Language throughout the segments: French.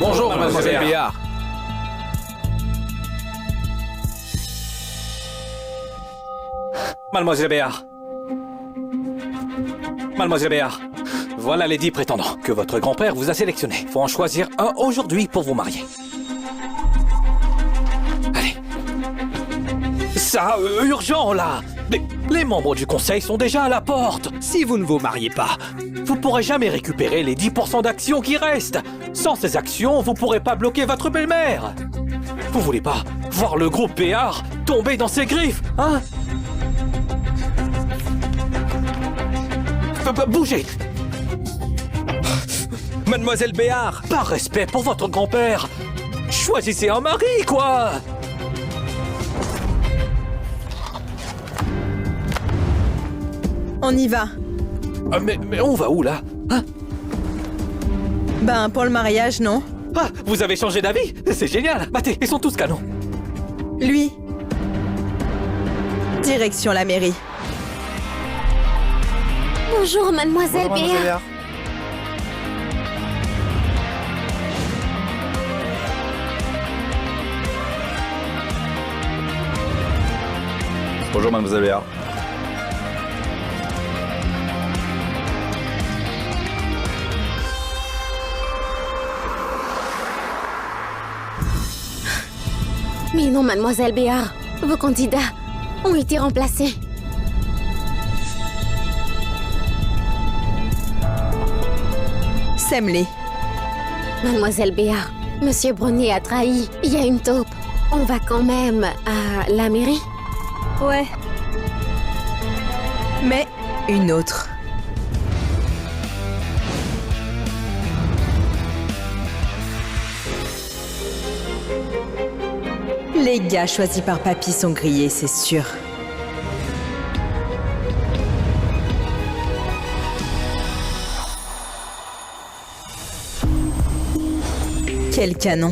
Bonjour, mademoiselle Béard. Mademoiselle Béard. Mademoiselle Béard. Voilà les 10 prétendants que votre grand-père vous a sélectionnés. Faut en choisir un aujourd'hui pour vous marier. Allez. Ça, urgent, là. Les membres du conseil sont déjà à la porte. Si vous ne vous mariez pas, vous pourrez jamais récupérer les 10% d'actions qui restent. Sans ces actions, vous pourrez pas bloquer votre belle-mère. Vous voulez pas voir le groupe Béard tomber dans ses griffes, hein? Bougez! Mademoiselle Béard! Par respect pour votre grand-père, choisissez un mari, quoi! On y va. Mais on va où, là? Hein? Ben, pour le mariage, non? Ah, vous avez changé d'avis? C'est génial! Battez, ils sont tous canons! Lui. Direction la mairie. Bonjour, mademoiselle Béard. Bonjour, mademoiselle Béard. Mais non, mademoiselle Béard. Vos candidats ont été remplacés. Sème-les. Mademoiselle Béard, monsieur Brownie a trahi. Il y a une taupe. On va quand même à la mairie? Ouais. Mais une autre. Les gars choisis par Papy sont grillés, c'est sûr. Quel canon.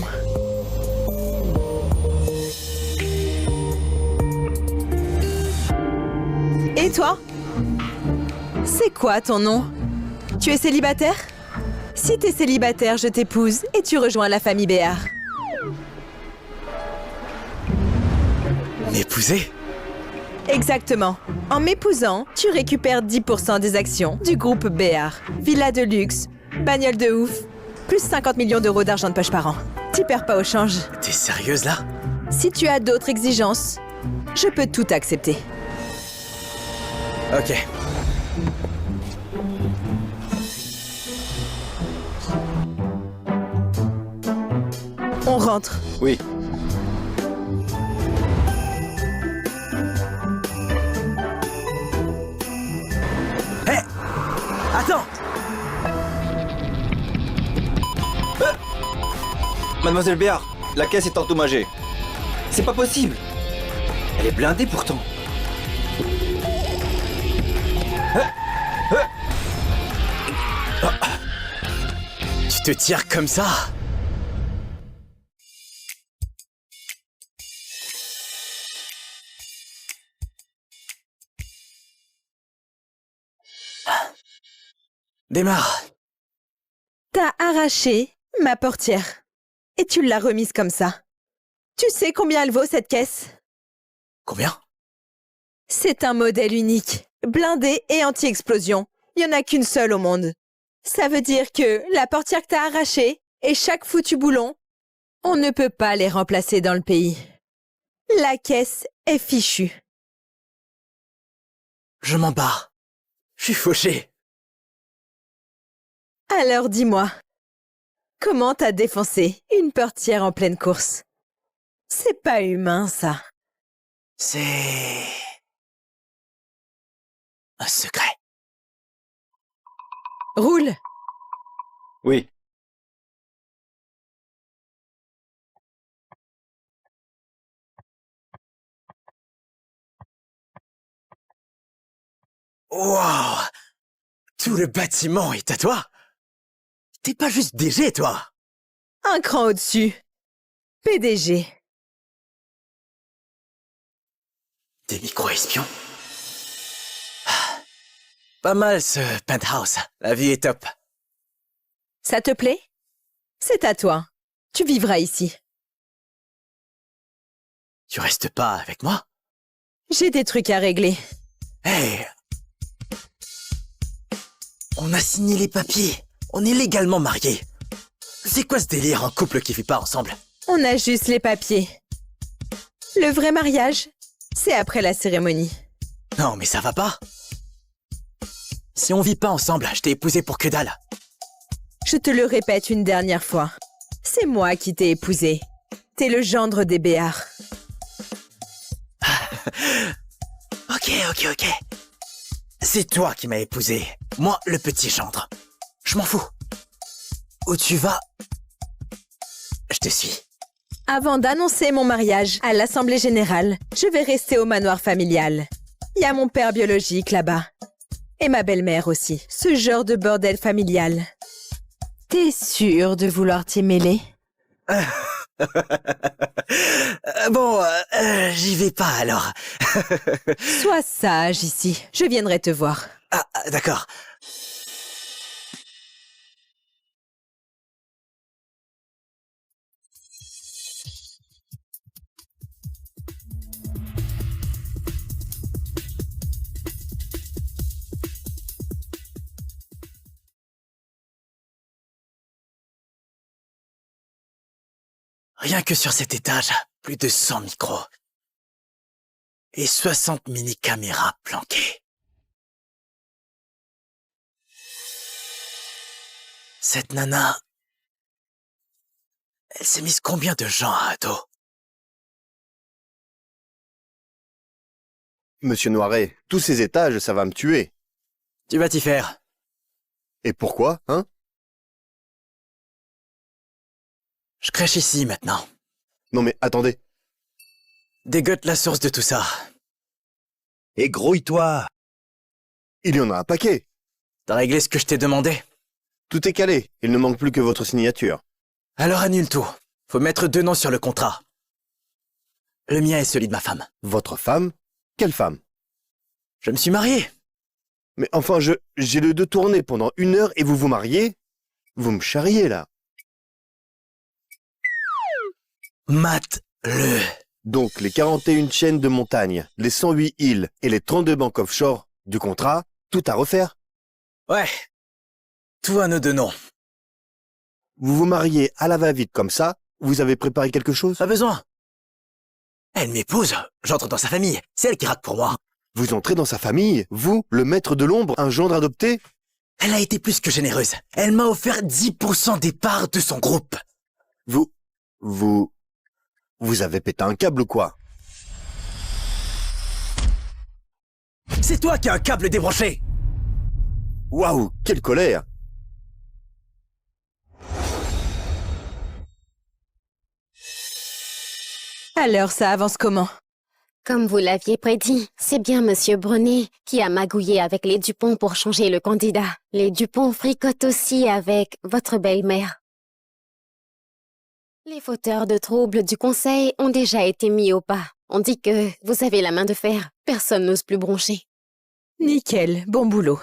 Et toi? C'est quoi ton nom? Tu es célibataire? Si t'es célibataire, je t'épouse et tu rejoins la famille Béard. M'épouser? Exactement. En m'épousant, tu récupères 10% des actions du groupe Béard. Villa de luxe, bagnole de ouf, plus 50 millions d'euros d'argent de poche par an. T'y perds pas au change. T'es sérieuse là? Si tu as d'autres exigences, je peux tout accepter. Ok. On rentre. Oui. Hé! Attends! Mademoiselle Béard, la caisse est endommagée. C'est pas possible. Elle est blindée pourtant. Tu te tires comme ça? Démarre. T'as arraché ma portière. Et tu l'as remise comme ça. Tu sais combien elle vaut cette caisse? Combien? C'est un modèle unique, blindé et anti-explosion. Il n'y en a qu'une seule au monde. Ça veut dire que la portière que t'as arrachée et chaque foutu boulon, on ne peut pas les remplacer dans le pays. La caisse est fichue. Je m'en bats. Je suis fauché. Alors dis-moi, comment t'as défoncé une portière en pleine course? C'est pas humain, ça. C'est... un secret. Roule! Oui. Wow! Tout le bâtiment est à toi? T'es pas juste DG, toi? Un cran au-dessus. PDG. Des micro-espions? Pas mal ce penthouse. La vie est top. Ça te plaît? C'est à toi. Tu vivras ici. Tu restes pas avec moi? J'ai des trucs à régler. Hey! On a signé les papiers. On est légalement mariés. C'est quoi ce délire, un couple qui vit pas ensemble? On a juste les papiers. Le vrai mariage, c'est après la cérémonie. Non, mais ça va pas. Si on vit pas ensemble, je t'ai épousé pour que dalle. Je te le répète une dernière fois. C'est moi qui t'ai épousé. T'es le gendre des Béards. Ok. C'est toi qui m'as épousé. Moi, le petit gendre. Je m'en fous. Où tu vas, je te suis. Avant d'annoncer mon mariage à l'Assemblée Générale, je vais rester au manoir familial. Il y a mon père biologique là-bas. Et ma belle-mère aussi. Ce genre de bordel familial. T'es sûr de vouloir t'y mêler? Bon, j'y vais pas alors. Sois sage ici. Je viendrai te voir. Ah, d'accord. Rien que sur cet étage, plus de 100 micros. Et 60 mini-caméras planquées. Cette nana... Elle s'est mise combien de gens à dos? Monsieur Noiret, tous ces étages, ça va me tuer. Tu vas t'y faire. Et pourquoi, hein? Je crèche ici maintenant. Non mais attendez. Dégote la source de tout ça. Et grouille-toi. Il y en a un paquet. T'as réglé ce que je t'ai demandé? Tout est calé. Il ne manque plus que votre signature. Alors annule tout. Faut mettre 2 noms sur le contrat. Le mien est celui de ma femme. Votre femme? Quelle femme? Je me suis marié. Mais enfin, j'ai le 2 tourné pendant 1 heure et vous vous mariez? Vous me charriez, là. Mate-le. Donc, les 41 chaînes de montagne, les 108 îles et les 32 banques offshore du contrat, tout à refaire? Ouais. Tout à nos 2 noms. Vous vous mariez à la va-vite comme ça? Vous avez préparé quelque chose? Pas besoin. Elle m'épouse. J'entre dans sa famille. C'est elle qui rate pour moi. Vous entrez dans sa famille? Vous, le maître de l'ombre, un gendre adopté? Elle a été plus que généreuse. Elle m'a offert 10% des parts de son groupe. Vous avez pété un câble ou quoi? C'est toi qui as un câble débranché. Waouh, quelle colère! Alors, ça avance comment? Comme vous l'aviez prédit, c'est bien Monsieur Brunet qui a magouillé avec les Dupont pour changer le candidat. Les Dupont fricotent aussi avec votre belle-mère. Les fauteurs de troubles du conseil ont déjà été mis au pas. On dit que vous avez la main de fer. Personne n'ose plus broncher. Nickel, bon boulot.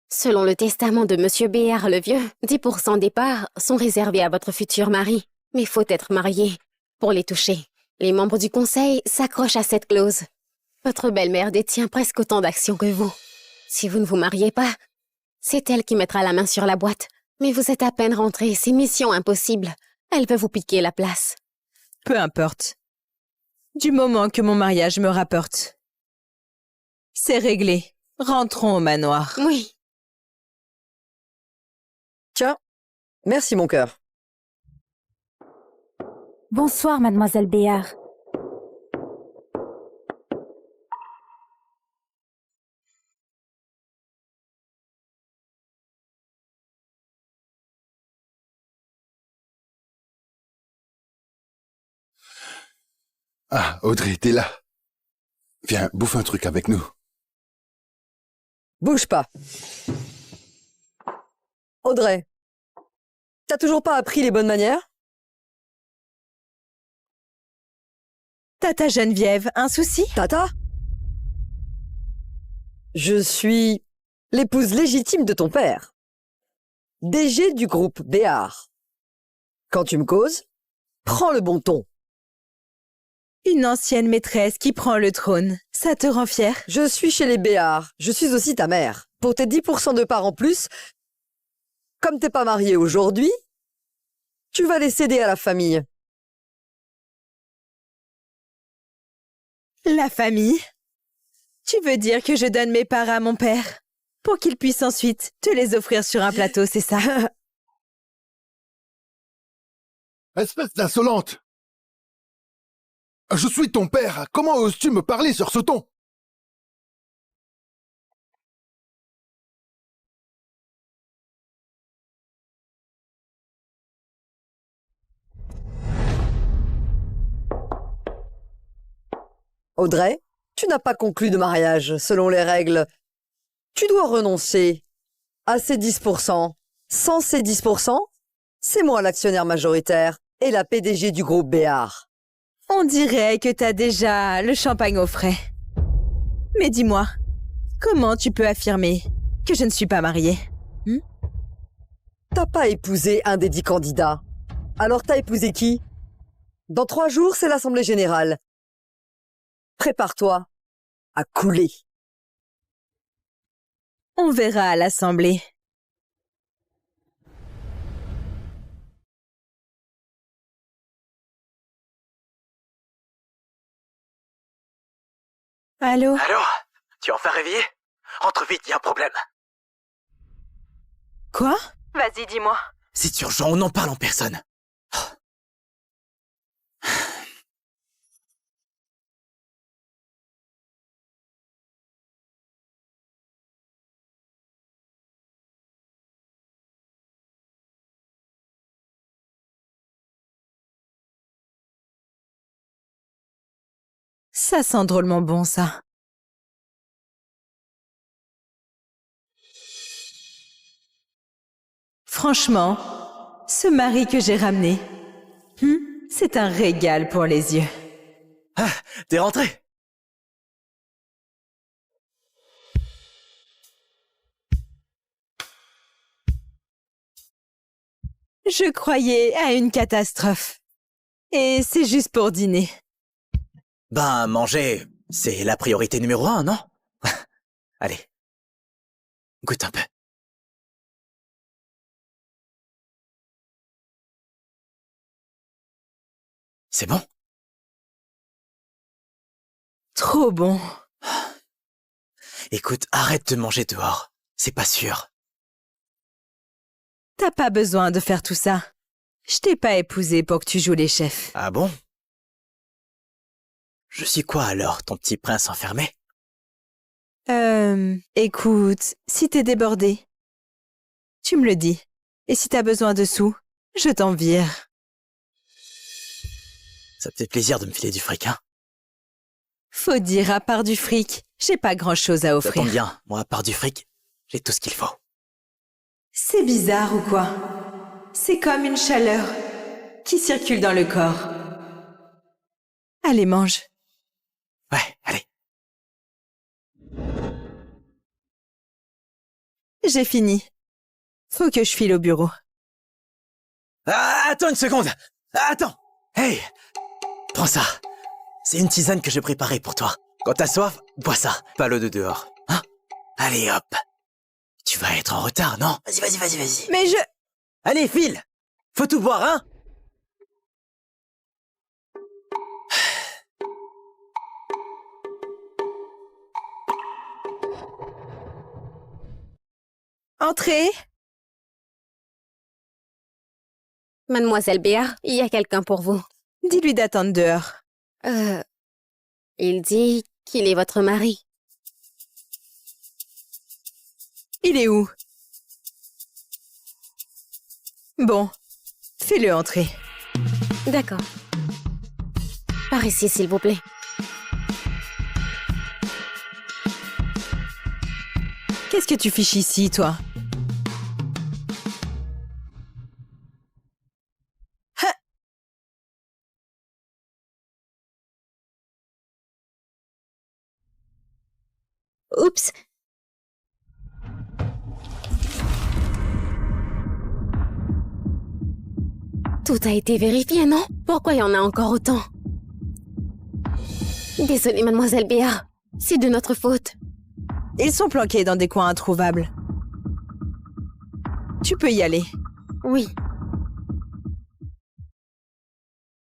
Selon le testament de Monsieur Béard le Vieux, 10% des parts sont réservés à votre futur mari. Mais faut être marié pour les toucher. Les membres du conseil s'accrochent à cette clause. Votre belle-mère détient presque autant d'actions que vous. Si vous ne vous mariez pas, c'est elle qui mettra la main sur la boîte. Mais vous êtes à peine rentré, c'est mission impossible. Elle veut vous piquer la place. Peu importe. Du moment que mon mariage me rapporte. C'est réglé. Rentrons au manoir. Oui. Tiens, merci mon cœur. Bonsoir, mademoiselle Béard. Ah, Audrey, t'es là. Viens, bouffe un truc avec nous. Bouge pas. Audrey, t'as toujours pas appris les bonnes manières? Tata Geneviève, un souci? Tata? Je suis l'épouse légitime de ton père. DG du groupe Béar. Quand tu me causes, prends le bon ton. Une ancienne maîtresse qui prend le trône. Ça te rend fier? Je suis chez les Béar. Je suis aussi ta mère. Pour tes 10% de parts en plus, comme t'es pas marié aujourd'hui, tu vas les céder à la famille. La famille? Tu veux dire que je donne mes parts à mon père pour qu'il puisse ensuite te les offrir sur un plateau, c'est ça? Espèce d'insolente! Je suis ton père, comment oses-tu me parler sur ce ton? Audrey, tu n'as pas conclu de mariage selon les règles. Tu dois renoncer à ces 10%. Sans ces 10%, c'est moi l'actionnaire majoritaire et la PDG du groupe Béar. On dirait que t'as déjà le champagne au frais. Mais dis-moi, comment tu peux affirmer que je ne suis pas mariée? T'as pas épousé un des 10 candidats. Alors t'as épousé qui? Dans 3 jours, c'est l'Assemblée Générale. Prépare-toi à couler. On verra à l'Assemblée. Allô? Allô? Tu es enfin réveillé? Rentre vite, y a un problème. Quoi? Vas-y, dis-moi. C'est urgent, on en parle en personne. Ça sent drôlement bon, ça. Franchement, ce mari que j'ai ramené, c'est un régal pour les yeux. Ah, t'es rentré? Je croyais à une catastrophe. Et c'est juste pour dîner. Ben, manger, c'est la priorité numéro 1, non? Allez, goûte un peu. C'est bon? Trop bon. Écoute, arrête de manger dehors. C'est pas sûr. T'as pas besoin de faire tout ça. Je t'ai pas épousé pour que tu joues les chefs. Ah bon? Je suis quoi alors, ton petit prince enfermé? Écoute, si t'es débordé, tu me le dis. Et si t'as besoin de sous, je t'en vire. Ça te fait plaisir de me filer du fric, hein? Faut dire, à part du fric, j'ai pas grand-chose à Ça offrir. tombe bien, moi, à part du fric, j'ai tout ce qu'il faut. C'est bizarre ou quoi? C'est comme une chaleur qui circule dans le corps. Allez, mange. Ouais, allez. J'ai fini. Faut que je file au bureau. Ah, attends une seconde! Attends! Hey! Prends ça. C'est une tisane que j'ai préparée pour toi. Quand t'as soif, bois ça. Pas l'eau de dehors. Hein? Allez, hop. Tu vas être en retard, non? Vas-y. Mais je... Allez, file! Faut tout boire, hein? Entrez. Mademoiselle Béar, il y a quelqu'un pour vous. Dis-lui d'attendre dehors. Il dit qu'il est votre mari. Il est où? Bon, fais-le entrer. D'accord. Par ici, s'il vous plaît. Qu'est-ce que tu fiches ici, toi? Ha! Oups. Tout a été vérifié, non? Pourquoi il y en a encore autant? Désolée, mademoiselle Béa. C'est de notre faute. Ils sont planqués dans des coins introuvables. Tu peux y aller. Oui.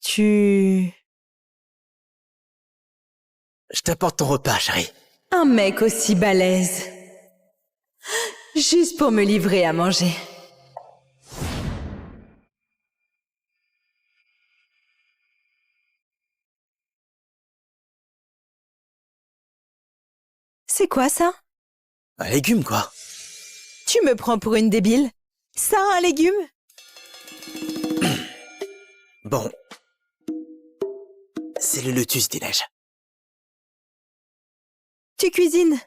Tu... Je t'apporte ton repas, chérie. Un mec aussi balèze. Juste pour me livrer à manger. C'est quoi ça? Un légume, quoi. Tu me prends pour une débile? Ça, un légume? Bon. C'est le lotus des neiges. Tu cuisines?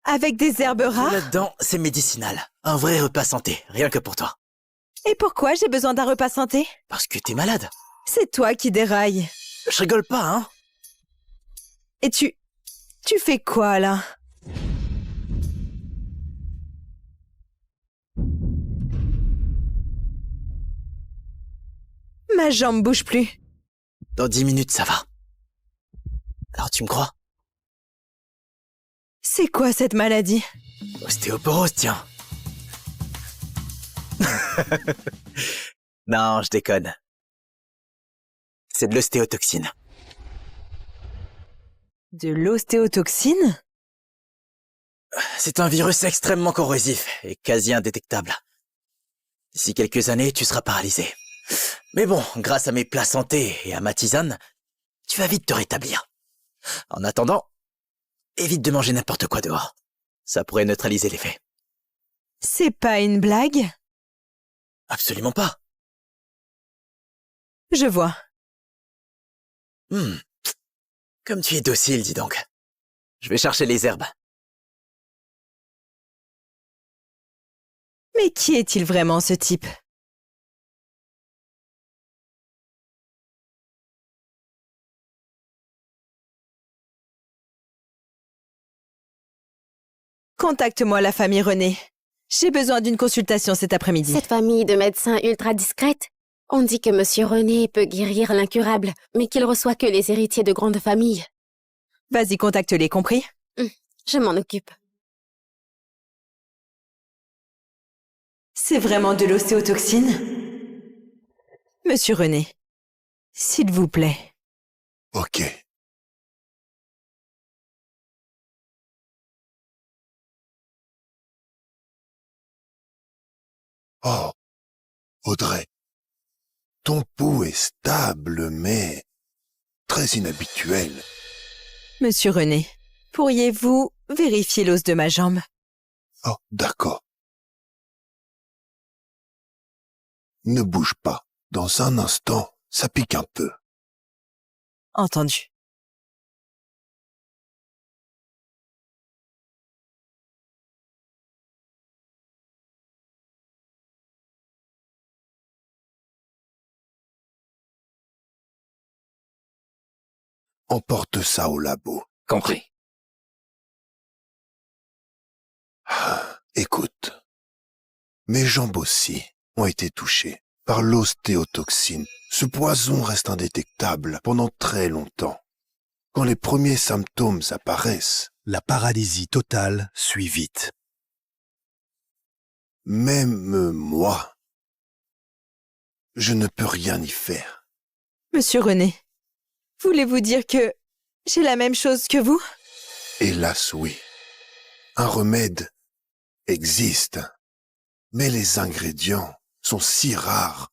Avec des herbes rares? Là-dedans, c'est médicinal. Un vrai repas santé, rien que pour toi. Et pourquoi j'ai besoin d'un repas santé? Parce que t'es malade. C'est toi qui dérailles. Je rigole pas, hein. Et tu fais quoi, là? Ma jambe bouge plus. Dans 10 minutes, ça va. Alors tu me crois? C'est quoi cette maladie? Ostéoporose, tiens. Non, je déconne. C'est de l'ostéotoxine. De l'ostéotoxine? C'est un virus extrêmement corrosif et quasi indétectable. D'ici quelques années, tu seras paralysé. Mais bon, grâce à mes plats santé et à ma tisane, tu vas vite te rétablir. En attendant, évite de manger n'importe quoi dehors. Ça pourrait neutraliser l'effet. C'est pas une blague? Absolument pas. Je vois. Comme tu es docile, dis donc. Je vais chercher les herbes. Mais qui est-il vraiment, ce type? Contacte-moi la famille René. J'ai besoin d'une consultation cet après-midi. Cette famille de médecins ultra discrète. On dit que Monsieur René peut guérir l'incurable, mais qu'il reçoit que les héritiers de grandes familles. Vas-y, contacte-les, compris? Je m'en occupe. C'est vraiment de l'ostéotoxine? Monsieur René, s'il vous plaît. Ok. Oh, Audrey, ton pouls est stable, mais très inhabituel. Monsieur René, pourriez-vous vérifier l'os de ma jambe? Oh, d'accord. Ne bouge pas. Dans un instant, ça pique un peu. Entendu. Emporte ça au labo. Compris. Écoute, mes jambes aussi ont été touchées par l'ostéotoxine. Ce poison reste indétectable pendant très longtemps. Quand les premiers symptômes apparaissent, la paralysie totale suit vite. Même moi, je ne peux rien y faire. Monsieur René, voulez-vous dire que j'ai la même chose que vous? Hélas, oui. Un remède existe, mais les ingrédients sont si rares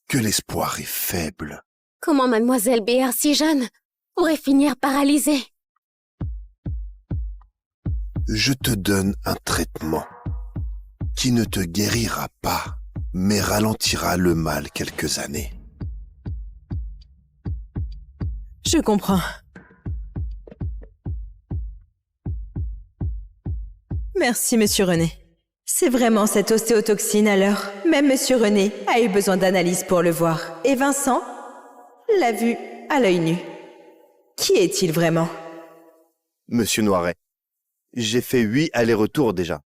que l'espoir est faible. Comment mademoiselle Béa, si jeune, pourrait finir paralysée? Je te donne un traitement qui ne te guérira pas, mais ralentira le mal quelques années. Je comprends. Merci, Monsieur René. C'est vraiment cette ostéotoxine alors. Même Monsieur René a eu besoin d'analyse pour le voir. Et Vincent l'a vu à l'œil nu. Qui est-il vraiment? Monsieur Noiret, j'ai fait 8 allers-retours déjà.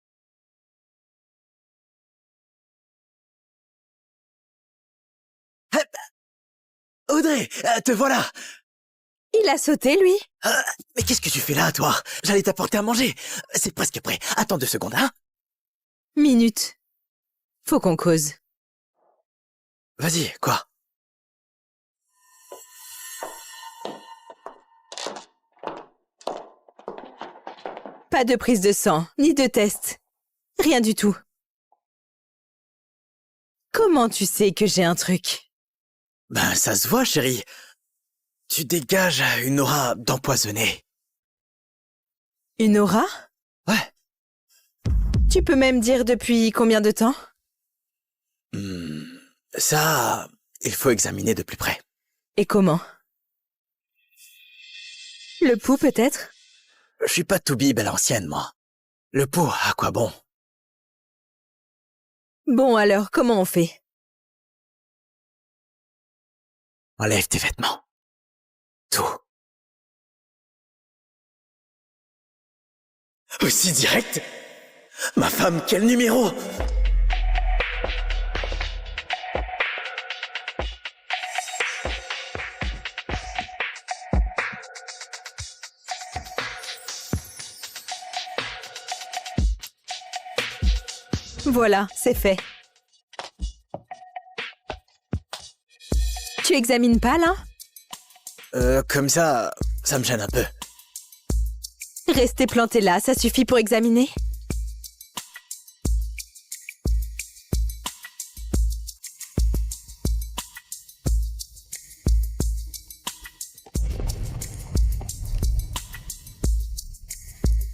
Audrey, te voilà. Il a sauté, lui? Mais qu'est-ce que tu fais là, toi? J'allais t'apporter à manger. C'est presque prêt. Attends 2 secondes, hein? Minute. Faut qu'on cause. Vas-y, quoi? Pas de prise de sang, ni de test. Rien du tout. Comment tu sais que j'ai un truc? Ben, ça se voit, chérie. Tu dégages une aura d'empoisonné. Une aura? Ouais. Tu peux même dire depuis combien de temps? Ça, il faut examiner de plus près. Et comment? Le pouls, peut-être? Je suis pas tout bib à l'ancienne, moi. Le pot, à quoi bon? Bon alors, comment on fait? Enlève tes vêtements. Tout. Aussi direct? Ma femme, quel numéro? Voilà, c'est fait. Tu examines pas, là? Comme ça me gêne un peu. Rester planté là, ça suffit pour examiner?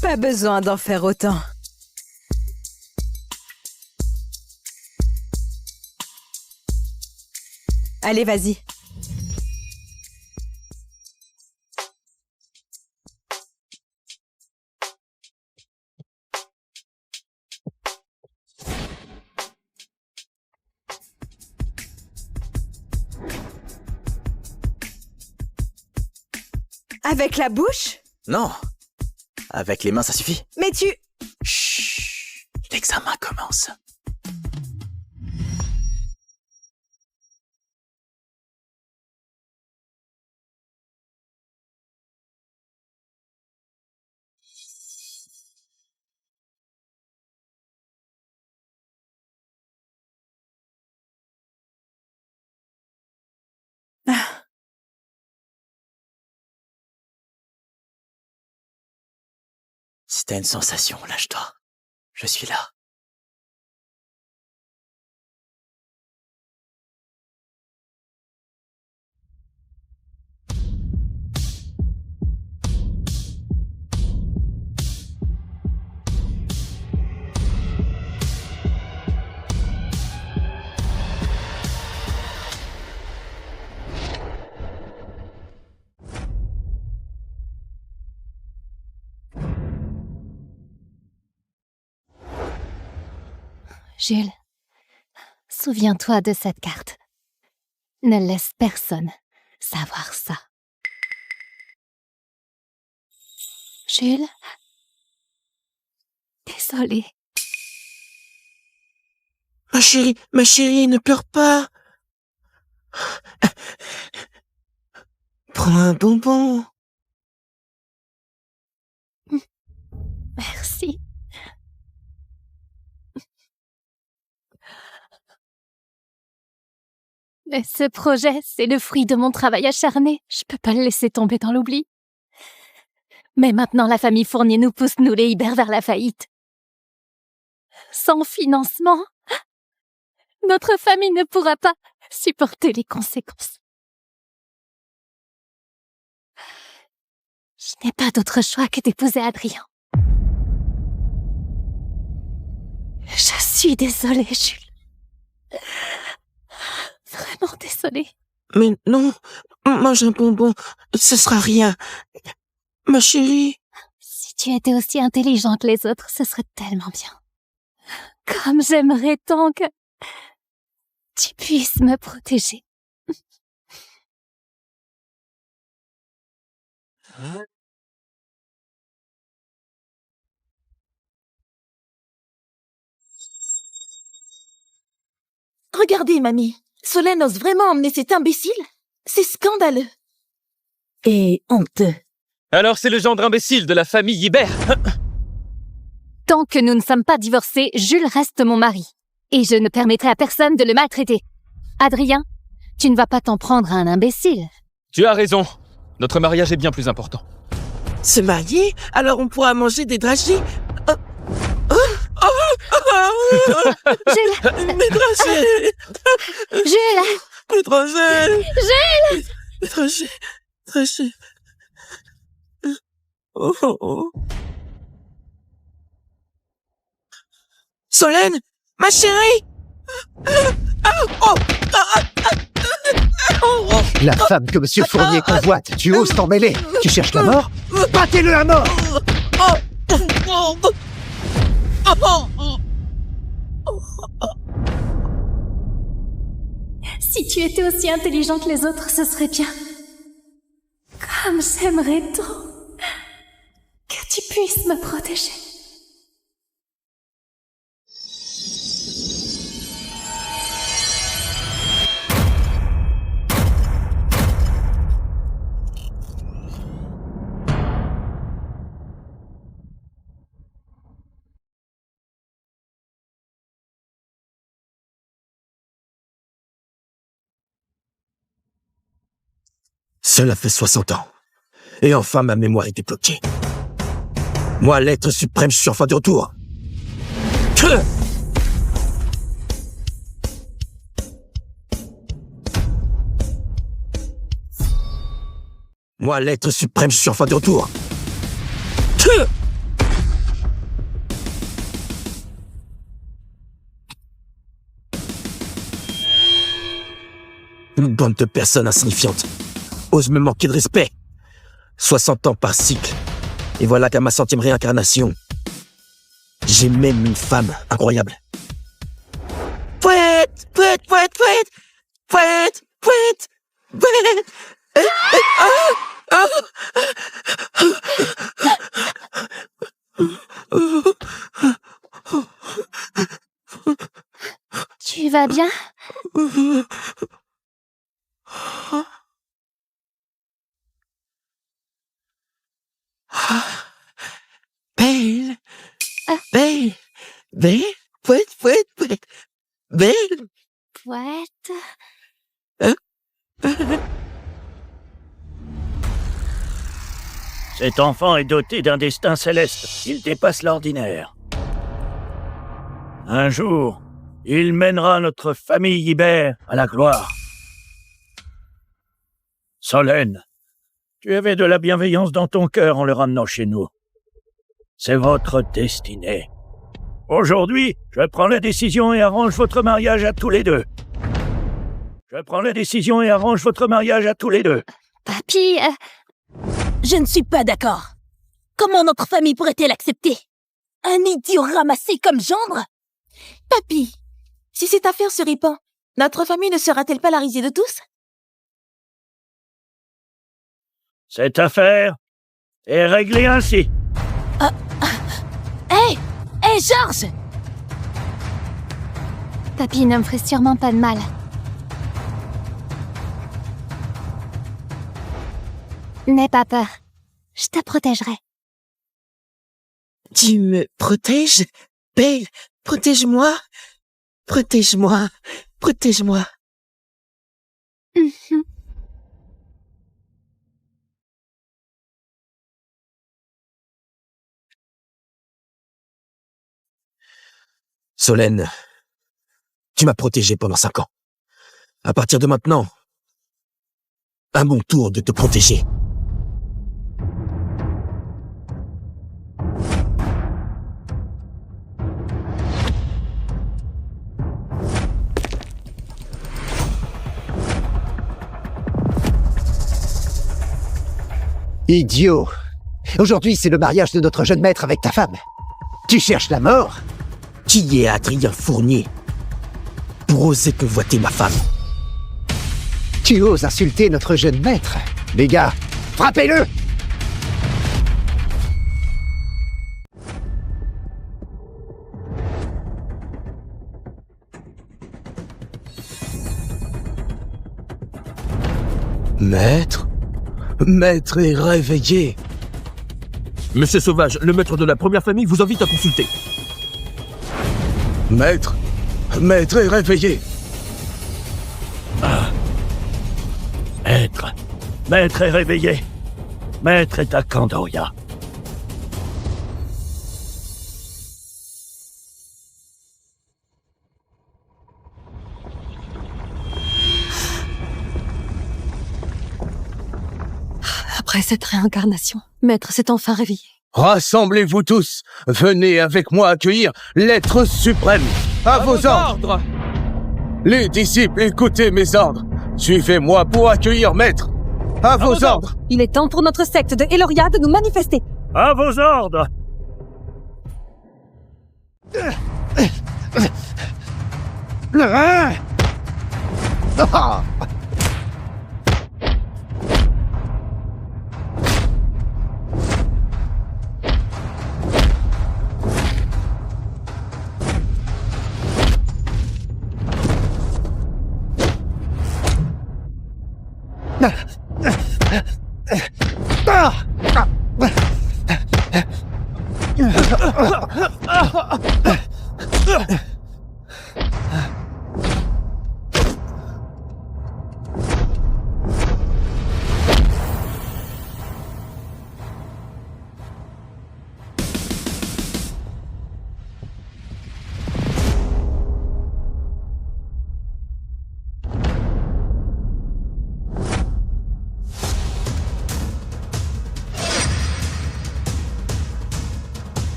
Pas besoin d'en faire autant. Allez, vas-y. Avec la bouche? Non. Avec les mains, ça suffit. Mais tu... Chut. L'examen commence. Si t'as une sensation, lâche-toi. Je suis là. Jules, souviens-toi de cette carte. Ne laisse personne savoir ça. Jules? Désolée. Ma chérie, ne pleure pas. Prends un bonbon. Merci. Mais ce projet, c'est le fruit de mon travail acharné. Je peux pas le laisser tomber dans l'oubli. Mais maintenant, la famille Fournier nous pousse, nous les Hibert, vers la faillite. Sans financement, notre famille ne pourra pas supporter les conséquences. Je n'ai pas d'autre choix que d'épouser Adrien. Je suis désolée, Jules. Vraiment désolée. Mais non, mange un bonbon, ce sera rien. Ma chérie. Si tu étais aussi intelligent que les autres, ce serait tellement bien. Comme j'aimerais tant que tu puisses me protéger. Regardez, mamie. Solène ose vraiment emmener cet imbécile? C'est scandaleux. Et honteux. Alors c'est le gendre imbécile de la famille Hibert. Tant que nous ne sommes pas divorcés, Jules reste mon mari. Et je ne permettrai à personne de le maltraiter. Adrien, tu ne vas pas t'en prendre à un imbécile. Tu as raison. Notre mariage est bien plus important. Se marier? Alors on pourra manger des dragées? Jules! Mes dragées! Jules! Mes dragées! Jules! Mes dragées! Dragées! Oh, oh, oh. Solène! Ma chérie! La femme que Monsieur Fournier convoite, tu oses t'en mêler? Tu cherches la mort? Battez-le à mort! Si tu étais aussi intelligent que les autres, ce serait bien. Comme j'aimerais tant que tu puisses me protéger. Cela fait 60 ans. Et enfin, ma mémoire est débloquée. Moi, l'être suprême, je suis enfin de retour. Moi, l'être suprême, je suis enfin de retour. Une bande de personnes insignifiantes osent me manquer de respect. 60 ans par cycle. Et voilà qu'à ma 100e réincarnation, j'ai même une femme incroyable. Poète, poète, poète, poète, poète, poète, poète. Tu vas bien? Belle, belle, belle, poète, poète, poète, belle. Poète. Cet enfant est doté d'un destin céleste. Il dépasse l'ordinaire. Un jour, il mènera notre famille Hibert à la gloire. Solène, tu avais de la bienveillance dans ton cœur en le ramenant chez nous. C'est votre destinée. Aujourd'hui, je prends la décision et arrange votre mariage à tous les deux. Je prends la décision et arrange votre mariage à tous les deux. Papy, Je ne suis pas d'accord. Comment notre famille pourrait-elle accepter? Un idiot ramassé comme gendre? Papy, si cette affaire se répand, notre famille ne sera-t-elle pas la risée de tous? Cette affaire est réglée ainsi. Hé, Georges! papy ne me ferait sûrement pas de mal. N'aie pas peur. Je te protégerai. Tu me protèges? Belle, protège-moi. Protège-moi. Protège-moi. Solène, tu m'as protégé pendant 5 ans. À partir de maintenant, à mon tour de te protéger. Idiot! Aujourd'hui, c'est le mariage de notre jeune maître avec ta femme. Tu cherches la mort? Qui est Adrien Fournier pour oser convoiter ma femme? Tu oses insulter notre jeune maître? Les gars, frappez-le! Maître? Maître est réveillé. Monsieur Sauvage, le maître de la première famille vous invite à consulter. Maître? Maître est réveillé. Maître. Maître est réveillé. Maître est à Candoria. Après cette réincarnation, Maître s'est enfin réveillé. Rassemblez-vous tous. Venez avec moi accueillir l'être suprême. À vos ordres. Les disciples, écoutez mes ordres. Suivez-moi pour accueillir Maître. À vos ordres. Il est temps pour notre secte de Eloria de nous manifester. À vos ordres.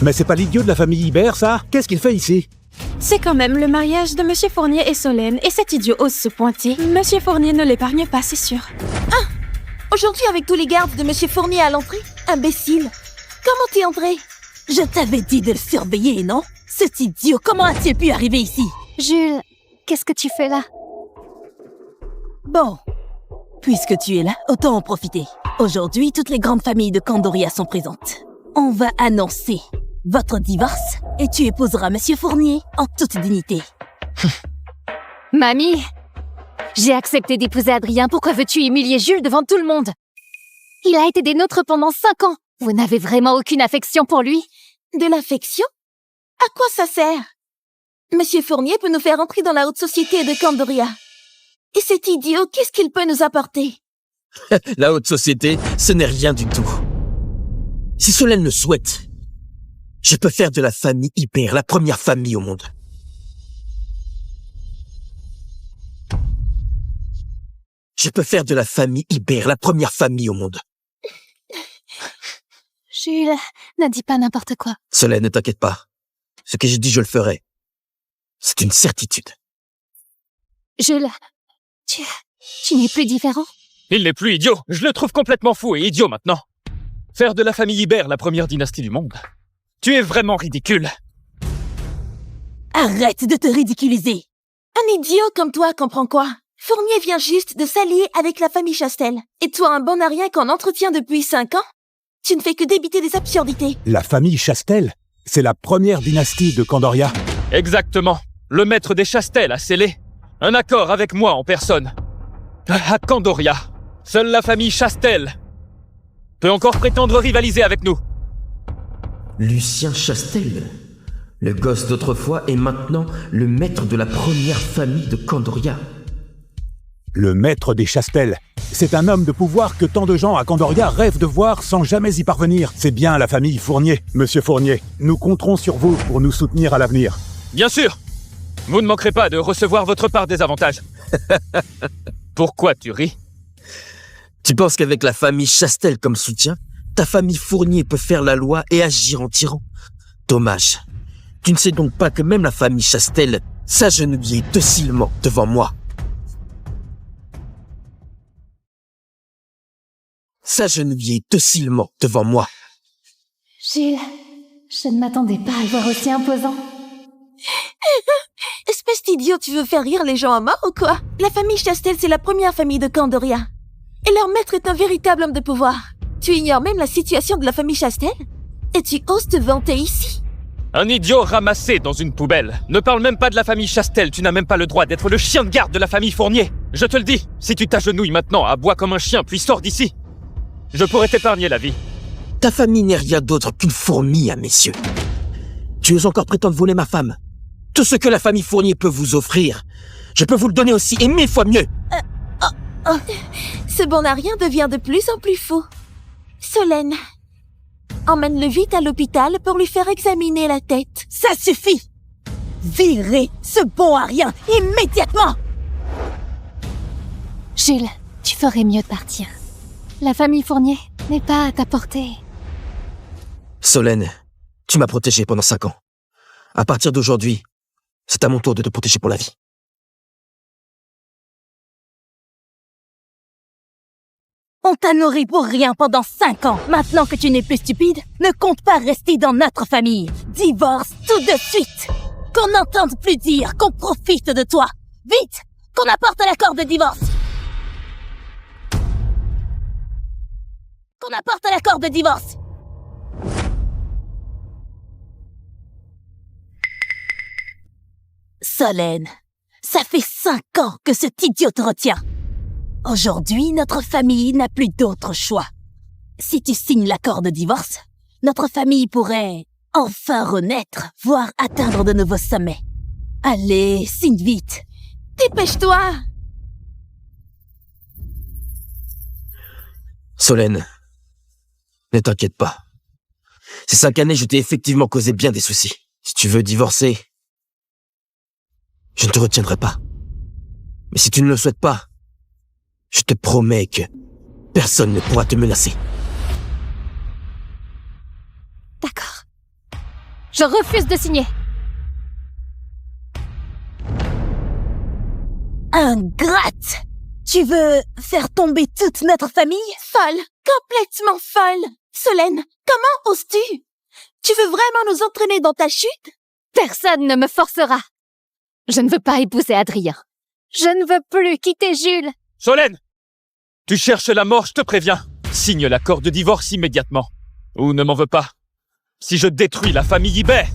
Mais c'est pas l'idiot de la famille Ibert, ça? Qu'est-ce qu'il fait ici? C'est quand même le mariage de Monsieur Fournier et Solène, et cet idiot ose se pointer. Monsieur Fournier ne l'épargne pas, c'est sûr. Ah! Aujourd'hui, avec tous les gardes de Monsieur Fournier à l'entrée? Imbécile! Comment t'es entré? Je t'avais dit de le surveiller, non? Cet idiot, comment a-t-il pu arriver ici? Jules, qu'est-ce que tu fais là? Bon, puisque tu es là, autant en profiter. Aujourd'hui, toutes les grandes familles de Candoria sont présentes. On va annoncer votre divorce et tu épouseras Monsieur Fournier en toute dignité. Mamie, j'ai accepté d'épouser Adrien. Pourquoi veux-tu humilier Jules devant tout le monde? Il a été des nôtres pendant 5 ans. Vous n'avez vraiment aucune affection pour lui? De l'affection? À quoi ça sert? Monsieur Fournier peut nous faire entrer dans la haute société de Candoria. Et cet idiot, qu'est-ce qu'il peut nous apporter? La haute société, ce n'est rien du tout. Si Solène le souhaite, je peux faire de la famille Ibert la première famille au monde. Je peux faire de la famille Ibert la première famille au monde. Jules, ne dis pas n'importe quoi. Solène, ne t'inquiète pas. Ce que j'ai dit, je le ferai. C'est une certitude. Jules, tu n'es plus différent? Il n'est plus idiot. Je le trouve complètement fou et idiot maintenant. Faire de la famille Ibert la première dynastie du monde. Tu es vraiment ridicule. Arrête de te ridiculiser. Un idiot comme toi comprend quoi? Fournier vient juste de s'allier avec la famille Chastel. Et toi, un bon à rien qu'on entretient depuis 5 ans? Tu ne fais que débiter des absurdités. La famille Chastel? C'est la première dynastie de Candoria. Exactement. Le maître des Chastel a scellé un accord avec moi en personne. À Candoria, seule la famille Chastel peut encore prétendre rivaliser avec nous. Lucien Chastel, le gosse d'autrefois, est maintenant le maître de la première famille de Candoria. Le maître des Chastel. C'est un homme de pouvoir que tant de gens à Candoria rêvent de voir sans jamais y parvenir. C'est bien la famille Fournier. Monsieur Fournier, nous compterons sur vous pour nous soutenir à l'avenir. Bien sûr. Vous ne manquerez pas de recevoir votre part des avantages. Pourquoi tu ris? Tu penses qu'avec la famille Chastel comme soutien, ta famille Fournier peut faire la loi et agir en tyran? Dommage. Tu ne sais donc pas que même la famille Chastel s'agenouillait docilement devant moi. S'agenouiller docilement devant moi. Jules, je ne m'attendais pas à le voir aussi imposant. Espèce d'idiot, tu veux faire rire les gens à mort ou quoi? La famille Chastel, c'est la première famille de Candoria. Et leur maître est un véritable homme de pouvoir. Tu ignores même la situation de la famille Chastel? Et tu oses te vanter ici? Un idiot ramassé dans une poubelle. Ne parle même pas de la famille Chastel, tu n'as même pas le droit d'être le chien de garde de la famille Fournier. Je te le dis, si tu t'agenouilles maintenant, aboie comme un chien, puis sors d'ici. Je pourrais t'épargner la vie. Ta famille n'est rien d'autre qu'une fourmi, messieurs. Tu oses encore prétendre voler ma femme. Tout ce que la famille Fournier peut vous offrir, je peux vous le donner aussi, et 1000 fois mieux. Ce bon à rien devient de plus en plus fou. Solène, emmène-le vite à l'hôpital pour lui faire examiner la tête. Ça suffit! Virez ce bon à rien immédiatement! Jules, tu ferais mieux de partir. La famille Fournier n'est pas à ta portée. Solène, tu m'as protégé pendant 5 ans. À partir d'aujourd'hui, c'est à mon tour de te protéger pour la vie. On t'a nourri pour rien pendant 5 ans. Maintenant que tu n'es plus stupide, ne compte pas rester dans notre famille. Divorce tout de suite. Qu'on n'entende plus dire qu'on profite de toi. Vite, qu'on apporte l'accord de divorce. Qu'on apporte l'accord de divorce. Solène, ça fait 5 ans que cet idiot te retient. Aujourd'hui, notre famille n'a plus d'autre choix. Si tu signes l'accord de divorce, notre famille pourrait enfin renaître, voire atteindre de nouveaux sommets. Allez, signe vite. Dépêche-toi. Solène, ne t'inquiète pas. Ces 5 années, je t'ai effectivement causé bien des soucis. Si tu veux divorcer, je ne te retiendrai pas. Mais si tu ne le souhaites pas, je te promets que personne ne pourra te menacer. D'accord. Je refuse de signer. Ingrate! Tu veux faire tomber toute notre famille? Folle! Complètement folle! Solène, comment oses-tu? Tu veux vraiment nous entraîner dans ta chute? Personne ne me forcera. Je ne veux pas épouser Adrien. Je ne veux plus quitter Jules. Solène! Tu cherches la mort, je te préviens. Signe l'accord de divorce immédiatement. Ou ne m'en veux pas. Si je détruis la famille Ibert.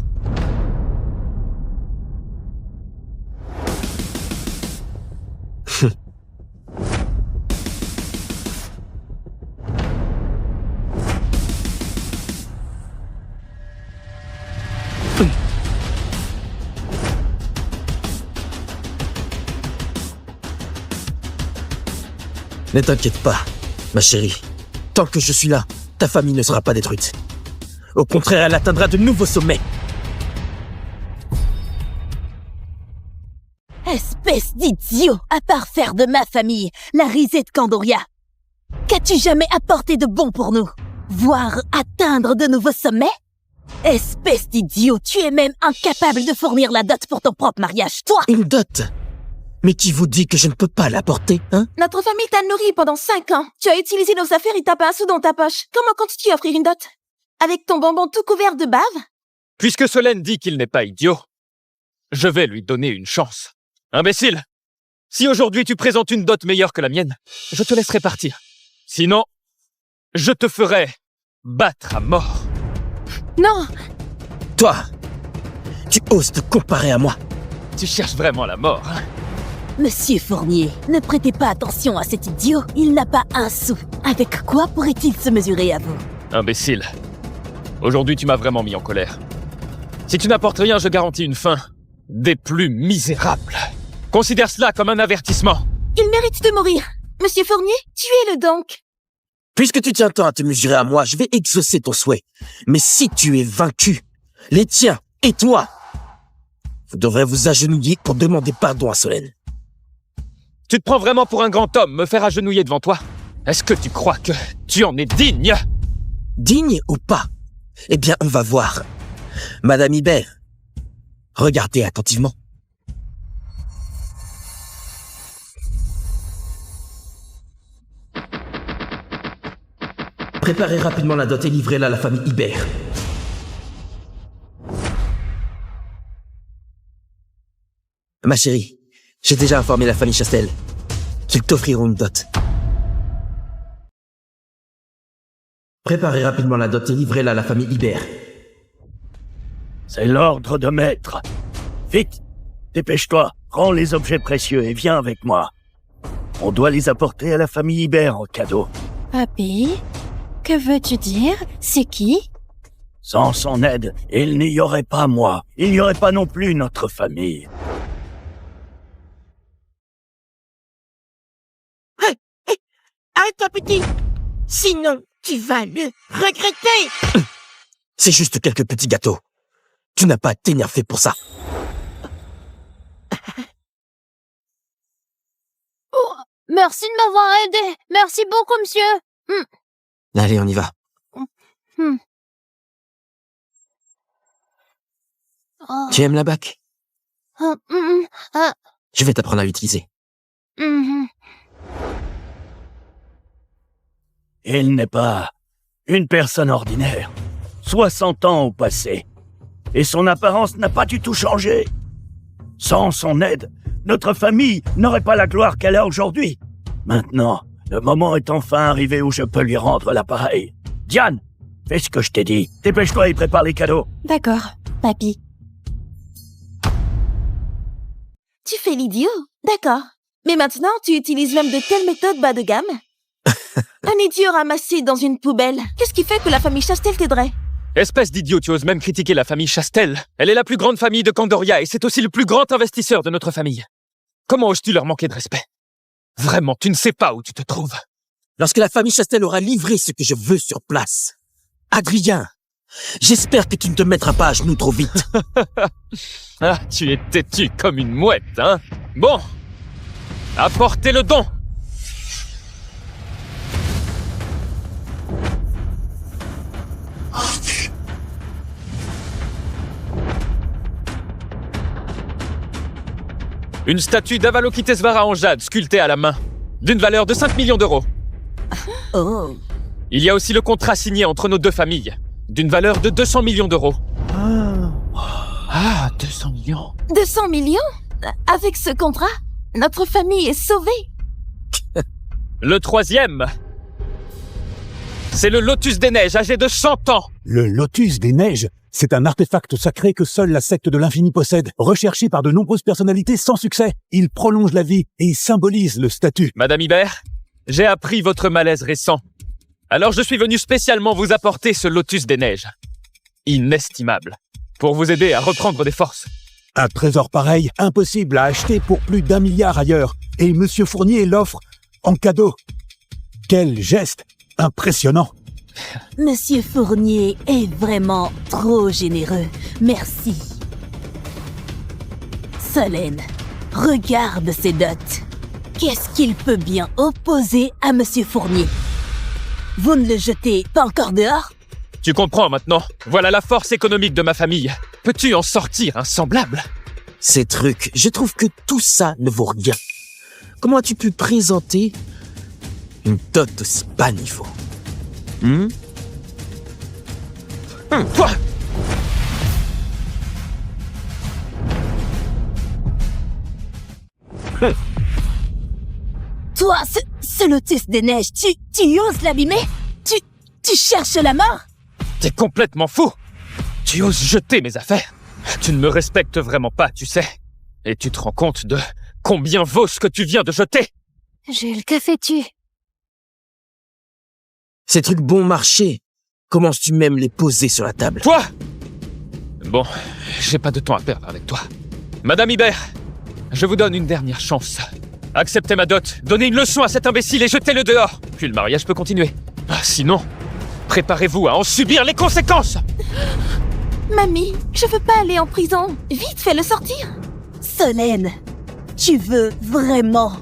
Ne t'inquiète pas, ma chérie. Tant que je suis là, ta famille ne sera pas détruite. Au contraire, elle atteindra de nouveaux sommets. Espèce d'idiot! À part faire de ma famille la risée de Candoria. Qu'as-tu jamais apporté de bon pour nous? Voire atteindre de nouveaux sommets? Espèce d'idiot, tu es même incapable de fournir la dot pour ton propre mariage, toi! Une dot? Mais qui vous dit que je ne peux pas l'apporter, hein? Notre famille t'a nourri pendant 5 ans. Tu as utilisé nos affaires et t'as pas un sou dans ta poche. Comment comptes-tu offrir une dot? Avec ton bonbon tout couvert de bave? Puisque Solène dit qu'il n'est pas idiot, je vais lui donner une chance. Imbécile! Si aujourd'hui tu présentes une dot meilleure que la mienne, je te laisserai partir. Sinon, je te ferai battre à mort. Non! Toi, tu oses te comparer à moi? Tu cherches vraiment la mort, hein? Monsieur Fournier, ne prêtez pas attention à cet idiot. Il n'a pas un sou. Avec quoi pourrait-il se mesurer à vous? Imbécile. Aujourd'hui, tu m'as vraiment mis en colère. Si tu n'apportes rien, je garantis une fin des plus misérables. Considère cela comme un avertissement. Il mérite de mourir. Monsieur Fournier, tuez-le donc. Puisque tu tiens tant à te mesurer à moi, je vais exaucer ton souhait. Mais si tu es vaincu, les tiens et toi, vous devrez vous agenouiller pour demander pardon à Solène. Tu te prends vraiment pour un grand homme, me faire agenouiller devant toi? Est-ce que tu crois que tu en es digne? Digne ou pas? Eh bien, on va voir. Madame Ibert, regardez attentivement. Préparez rapidement la dot et livrez-la à la famille Ibert. Ma chérie, j'ai déjà informé la famille Chastel. Ils t'offriront une dot. Préparez rapidement la dot et livrez-la à la famille Ibert. C'est l'ordre de maître. Vite, dépêche-toi, prends les objets précieux et viens avec moi. On doit les apporter à la famille Hibert en cadeau. Papy, que veux-tu dire? C'est qui? Sans son aide, il n'y aurait pas moi. Il n'y aurait pas non plus notre famille. Arrête-toi, petit. Sinon, tu vas le regretter. C'est juste quelques petits gâteaux. Tu n'as pas à t'énerver pour ça. Oh, merci de m'avoir aidé. Merci beaucoup, monsieur. Allez, on y va. Oh. Tu aimes la bac? Je vais t'apprendre à l'utiliser. Il n'est pas une personne ordinaire. 60 ans au passé. Et son apparence n'a pas du tout changé. Sans son aide, notre famille n'aurait pas la gloire qu'elle a aujourd'hui. Maintenant, le moment est enfin arrivé où je peux lui rendre l'appareil. Diane, fais ce que je t'ai dit. Dépêche-toi et prépare les cadeaux. D'accord, papy. Tu fais l'idiot, d'accord. Mais maintenant, tu utilises même de telles méthodes bas de gamme? Un idiot ramassé dans une poubelle. Qu'est-ce qui fait que la famille Chastel t'aiderait? Espèce d'idiot, tu oses même critiquer la famille Chastel. Elle est la plus grande famille de Candoria et c'est aussi le plus grand investisseur de notre famille. Comment oses-tu leur manquer de respect? Vraiment, tu ne sais pas où tu te trouves. Lorsque la famille Chastel aura livré ce que je veux sur place. Adrien, j'espère que tu ne te mettras pas à genoux trop vite. Ah, tu es têtu comme une mouette, hein? Bon, apportez le don. Une statue d'Avalokitesvara en jade sculptée à la main, d'une valeur de 5 millions d'euros. Oh. Il y a aussi le contrat signé entre nos deux familles, d'une valeur de 200 millions d'euros. Ah, 200 millions. 200 millions? Avec ce contrat, notre famille est sauvée. Le troisième, c'est le Lotus des Neiges, âgé de 100 ans. Le Lotus des Neiges, c'est un artefact sacré que seule la secte de l'Infini possède, recherché par de nombreuses personnalités sans succès. Il prolonge la vie et symbolise le statut. Madame Hibert, j'ai appris votre malaise récent. Alors je suis venu spécialement vous apporter ce Lotus des Neiges. Inestimable. Pour vous aider à reprendre des forces. Un trésor pareil, impossible à acheter pour plus d'1 milliard ailleurs. Et Monsieur Fournier l'offre en cadeau. Quel geste impressionnant. Monsieur Fournier est vraiment trop généreux. Merci. Solène, regarde ses dots. Qu'est-ce qu'il peut bien opposer à Monsieur Fournier? Vous ne le jetez pas encore dehors? Tu comprends maintenant. Voilà la force économique de ma famille. Peux-tu en sortir un semblable? Ces trucs, je trouve que tout ça ne vaut rien. Comment as-tu pu présenter une dot aussi bas niveau? Toi! Toi, ce Lotus des Neiges, tu oses l'abîmer? Tu cherches la mort? T'es complètement fou! Tu oses jeter mes affaires? Tu ne me respectes vraiment pas, tu sais. Et tu te rends compte de combien vaut ce que tu viens de jeter? Jules, que fais-tu? Ces trucs bon marché, commences-tu même les poser sur la table? Toi! Bon, j'ai pas de temps à perdre avec toi. Madame Hibert, je vous donne une dernière chance. Acceptez ma dot, donnez une leçon à cet imbécile et jetez-le dehors. Puis le mariage peut continuer. Sinon, préparez-vous à en subir les conséquences! Mamie, je veux pas aller en prison. Vite, fais-le sortir. Solène, tu veux vraiment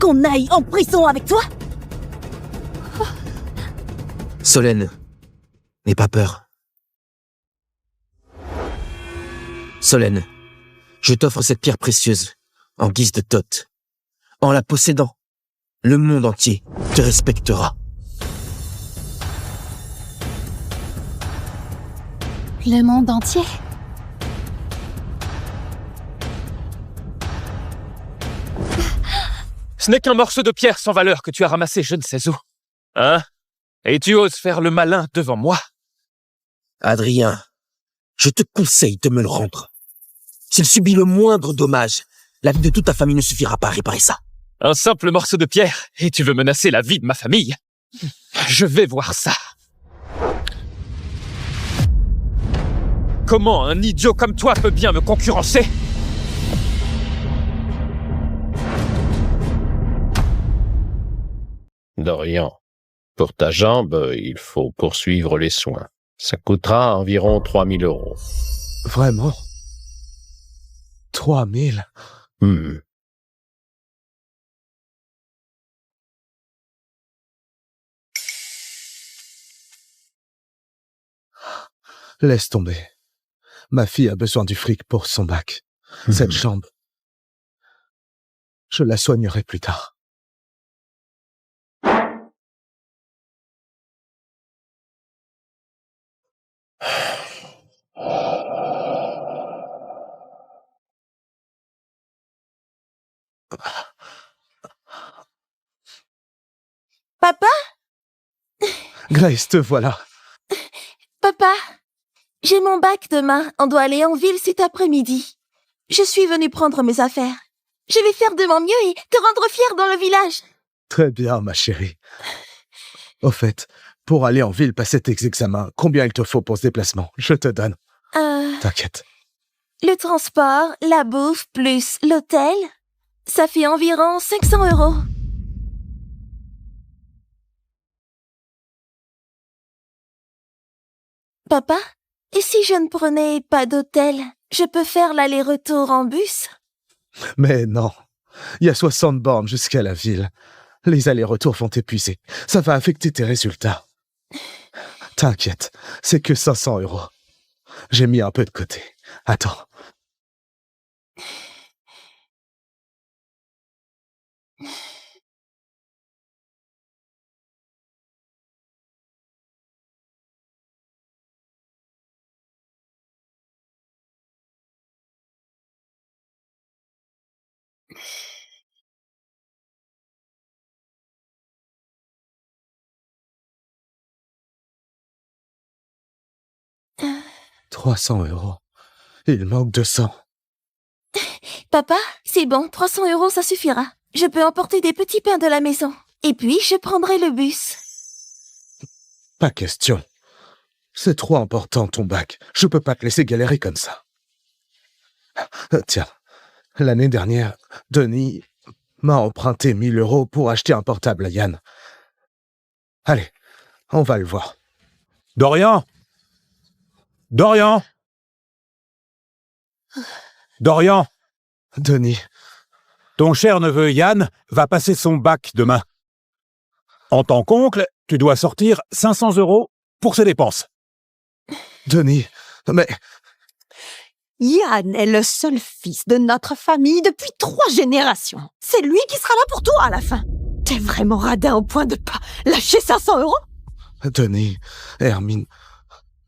qu'on aille en prison avec toi? Solène, n'aie pas peur. Solène, je t'offre cette pierre précieuse en guise de dot. En la possédant, le monde entier te respectera. Le monde entier? Ce n'est qu'un morceau de pierre sans valeur que tu as ramassé je ne sais où. Hein? Et tu oses faire le malin devant moi? Adrien, je te conseille de me le rendre. S'il subit le moindre dommage, la vie de toute ta famille ne suffira pas à réparer ça. Un simple morceau de pierre, et tu veux menacer la vie de ma famille? Je vais voir ça. Comment un idiot comme toi peut bien me concurrencer? Dorian, pour ta jambe, il faut poursuivre les soins. Ça coûtera environ 3 000 €. Vraiment? 3 000? Laisse tomber. Ma fille a besoin du fric pour son bac. Cette jambe, je la soignerai plus tard. Papa? Grace, te voilà. Papa? J'ai mon bac demain. On doit aller en ville cet après-midi. Je suis venue prendre mes affaires. Je vais faire de mon mieux et te rendre fière dans le village. Très bien, ma chérie. Au fait, pour aller en ville passer tes examens, combien il te faut pour ce déplacement? Je te donne. T'inquiète. Le transport, la bouffe, plus l'hôtel, ça fait environ 500 €. Papa, et si je ne prenais pas d'hôtel, je peux faire l'aller-retour en bus? Mais non, il y a 60 bornes jusqu'à la ville. Les allers-retours vont t'épuiser. Ça va affecter tes résultats. T'inquiète, c'est que 500 €. J'ai mis un peu de côté. Attends. « 300 €. Il manque 200. Papa, c'est bon, 300 € ça suffira. Je peux emporter des petits pains de la maison. Et puis, je prendrai le bus. Pas question. C'est trop important, ton bac. Je peux pas te laisser galérer comme ça. Tiens, l'année dernière, Denis m'a emprunté 1 000 € pour acheter un portable à Yann. Allez, on va le voir. Dorian! Dorian! Dorian! Denis. Ton cher neveu Yann va passer son bac demain. En tant qu'oncle, tu dois sortir 500 € pour ses dépenses. Denis, mais... Yann est le seul fils de notre famille depuis 3 générations. C'est lui qui sera là pour toi à la fin. T'es vraiment radin au point de pas lâcher 500 €? Denis, Hermine,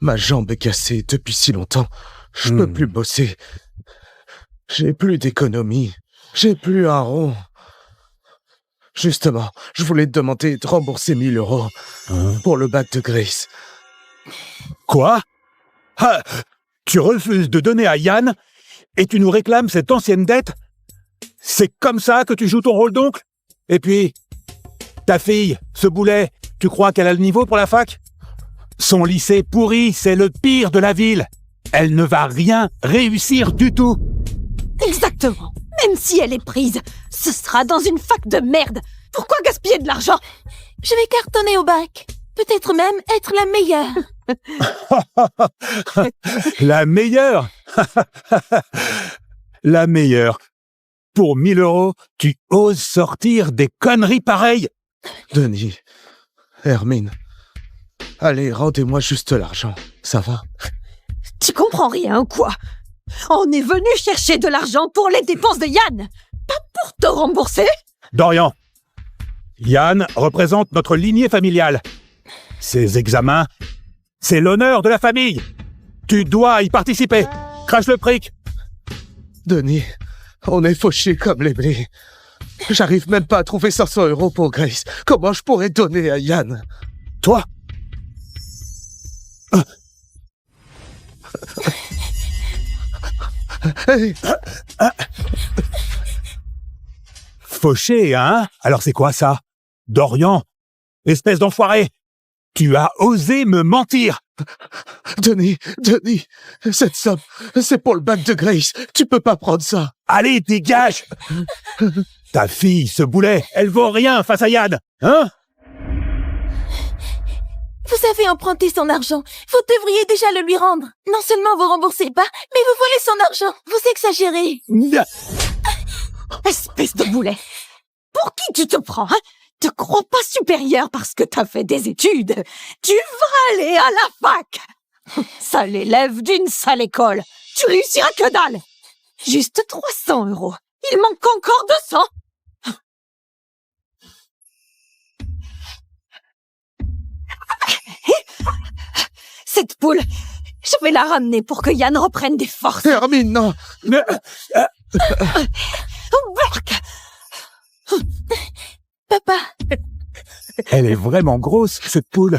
ma jambe est cassée depuis si longtemps. Je peux plus bosser. J'ai plus d'économie. J'ai plus un rond. Justement, je voulais te demander de rembourser 1 000 € pour le bac de Grace. Quoi? Ah, tu refuses de donner à Yann et tu nous réclames cette ancienne dette? C'est comme ça que tu joues ton rôle d'oncle? Et puis, ta fille, ce boulet, tu crois qu'elle a le niveau pour la fac? Son lycée pourri, c'est le pire de la ville. Elle ne va rien réussir du tout. Exactement. Même si elle est prise, ce sera dans une fac de merde. Pourquoi gaspiller de l'argent? Je vais cartonner au bac. Peut-être même être la meilleure. La meilleure? La meilleure. Pour 1 000 €, tu oses sortir des conneries pareilles? Denis, Hermine, allez, rendez-moi juste l'argent, ça va? Tu comprends rien ou quoi? On est venu chercher de l'argent pour les dépenses de Yann, pas pour te rembourser. Dorian, Yann représente notre lignée familiale. Ces examens, c'est l'honneur de la famille. Tu dois y participer. Crache le fric. Denis, on est fauchés comme les blés. J'arrive même pas à trouver 500 € pour Grace. Comment je pourrais donner à Yann? Toi? Fauché, hein? Alors c'est quoi ça? Dorian? Espèce d'enfoiré! Tu as osé me mentir! Denis, cette somme, c'est pour le bac de Grace. Tu peux pas prendre ça. Allez, dégage! Ta fille, ce boulet, elle vaut rien face à Yann, hein? Vous avez emprunté son argent. Vous devriez déjà le lui rendre. Non seulement vous remboursez pas, mais vous volez son argent. Vous exagérez. Espèce de boulet. Pour qui tu te prends, hein? Te crois pas supérieur parce que t'as fait des études. Tu vas aller à la fac. Sale élève d'une sale école. Tu réussiras que dalle. Juste 300 €. Il manque encore 200. Cette poule, je vais la ramener pour que Yann reprenne des forces. Hermine, non. Papa. Elle est vraiment grosse, cette poule.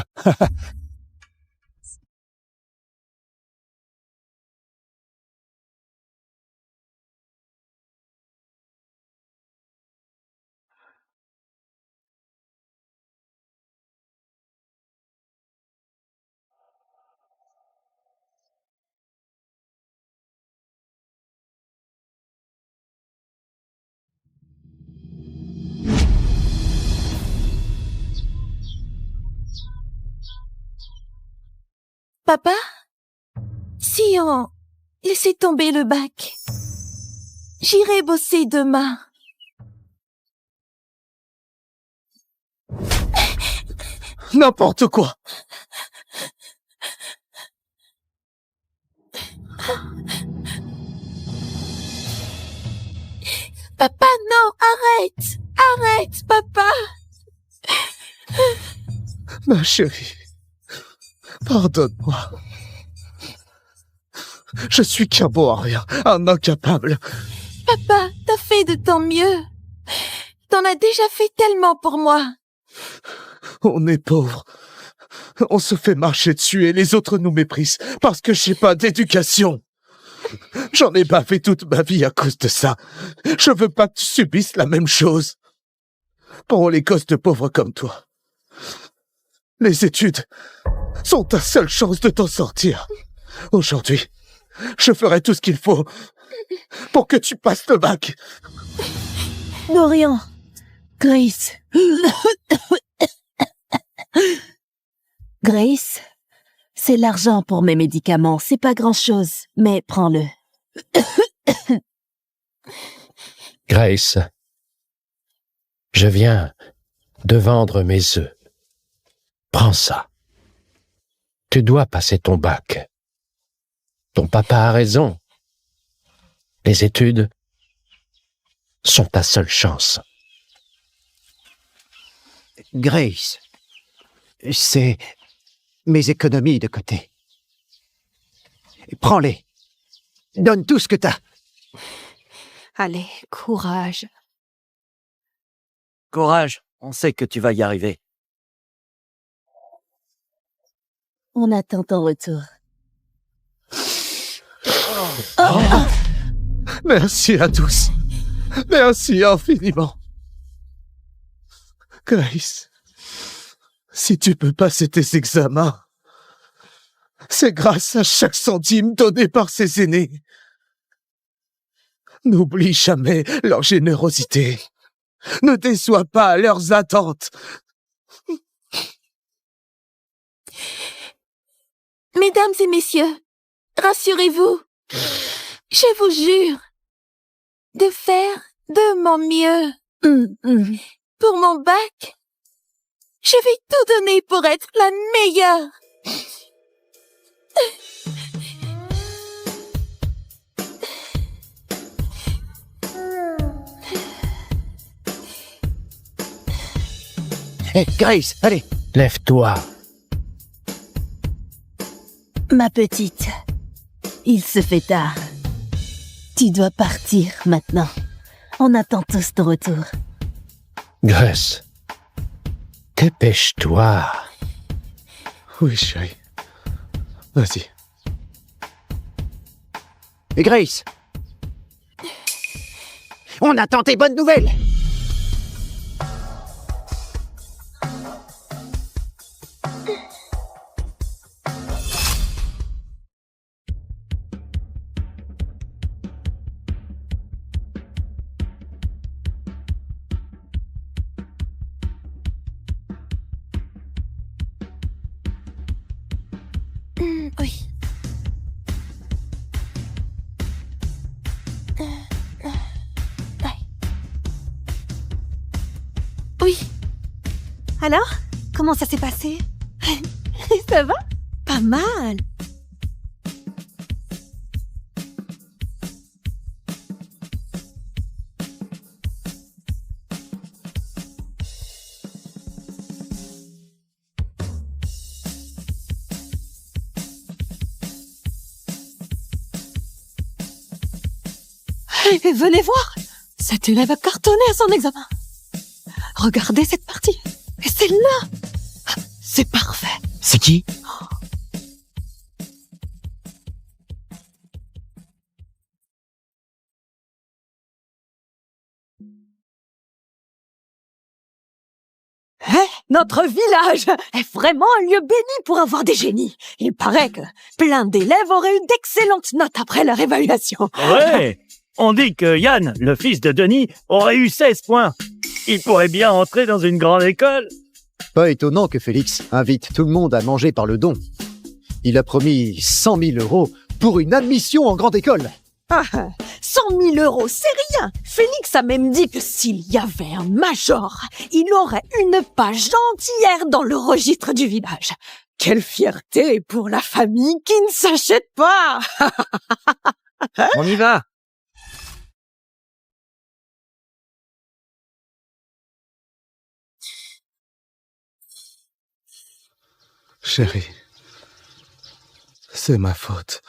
Papa, si on laissait tomber le bac, j'irai bosser demain. N'importe quoi. Papa, non, arrête! Arrête, papa! Ma chérie, pardonne-moi. Je suis qu'un bon à rien, un incapable. Papa, t'as fait de ton mieux. T'en as déjà fait tellement pour moi. On est pauvres. On se fait marcher dessus et les autres nous méprisent parce que j'ai pas d'éducation. J'en ai bavé toute ma vie à cause de ça. Je veux pas que tu subisses la même chose. Pour les gosses de pauvres comme toi, les études sont ta seule chance de t'en sortir. Aujourd'hui, je ferai tout ce qu'il faut pour que tu passes le bac. Dorian, Grace. Grace, c'est l'argent pour mes médicaments. C'est pas grand-chose, mais prends-le. Grace, je viens de vendre mes œufs. Prends ça. Tu dois passer ton bac. Ton papa a raison. Les études sont ta seule chance. Grace, c'est mes économies de côté. Prends-les. Donne tout ce que t'as. Allez, courage. Courage, on sait que tu vas y arriver. On attend ton retour. Merci à tous. Merci infiniment. Grace, si tu peux passer tes examens, c'est grâce à chaque centime donné par ses aînés. N'oublie jamais leur générosité. Ne déçois pas leurs attentes. Mesdames et messieurs, rassurez-vous, je vous jure de faire de mon mieux. Pour mon bac, je vais tout donner pour être la meilleure. Hey, Grace, allez. Lève-toi. Ma petite, il se fait tard. Tu dois partir maintenant. On attend tous ton retour. Grace, dépêche-toi. Oui, chérie. Vas-y. Et Grace, On attend tes bonnes nouvelles. Oui. Oui. Alors, comment ça s'est passé? Ça va? Pas mal. Venez voir, cet élève a cartonné à son examen. Regardez cette partie. Et celle-là, c'est parfait. C'est qui? Notre village est vraiment un lieu béni pour avoir des génies. Il paraît que plein d'élèves auraient eu d'excellentes notes après leur évaluation. Ouais. On dit que Yann, le fils de Denis, aurait eu 16 points. Il pourrait bien entrer dans une grande école. Pas étonnant que Félix invite tout le monde à manger par le don. Il a promis 100 000 € pour une admission en grande école. 100 000 €, c'est rien. Félix a même dit que s'il y avait un major, il aurait une page entière dans le registre du village. Quelle fierté pour la famille qui ne s'achète pas. On y va. Chérie, c'est ma faute.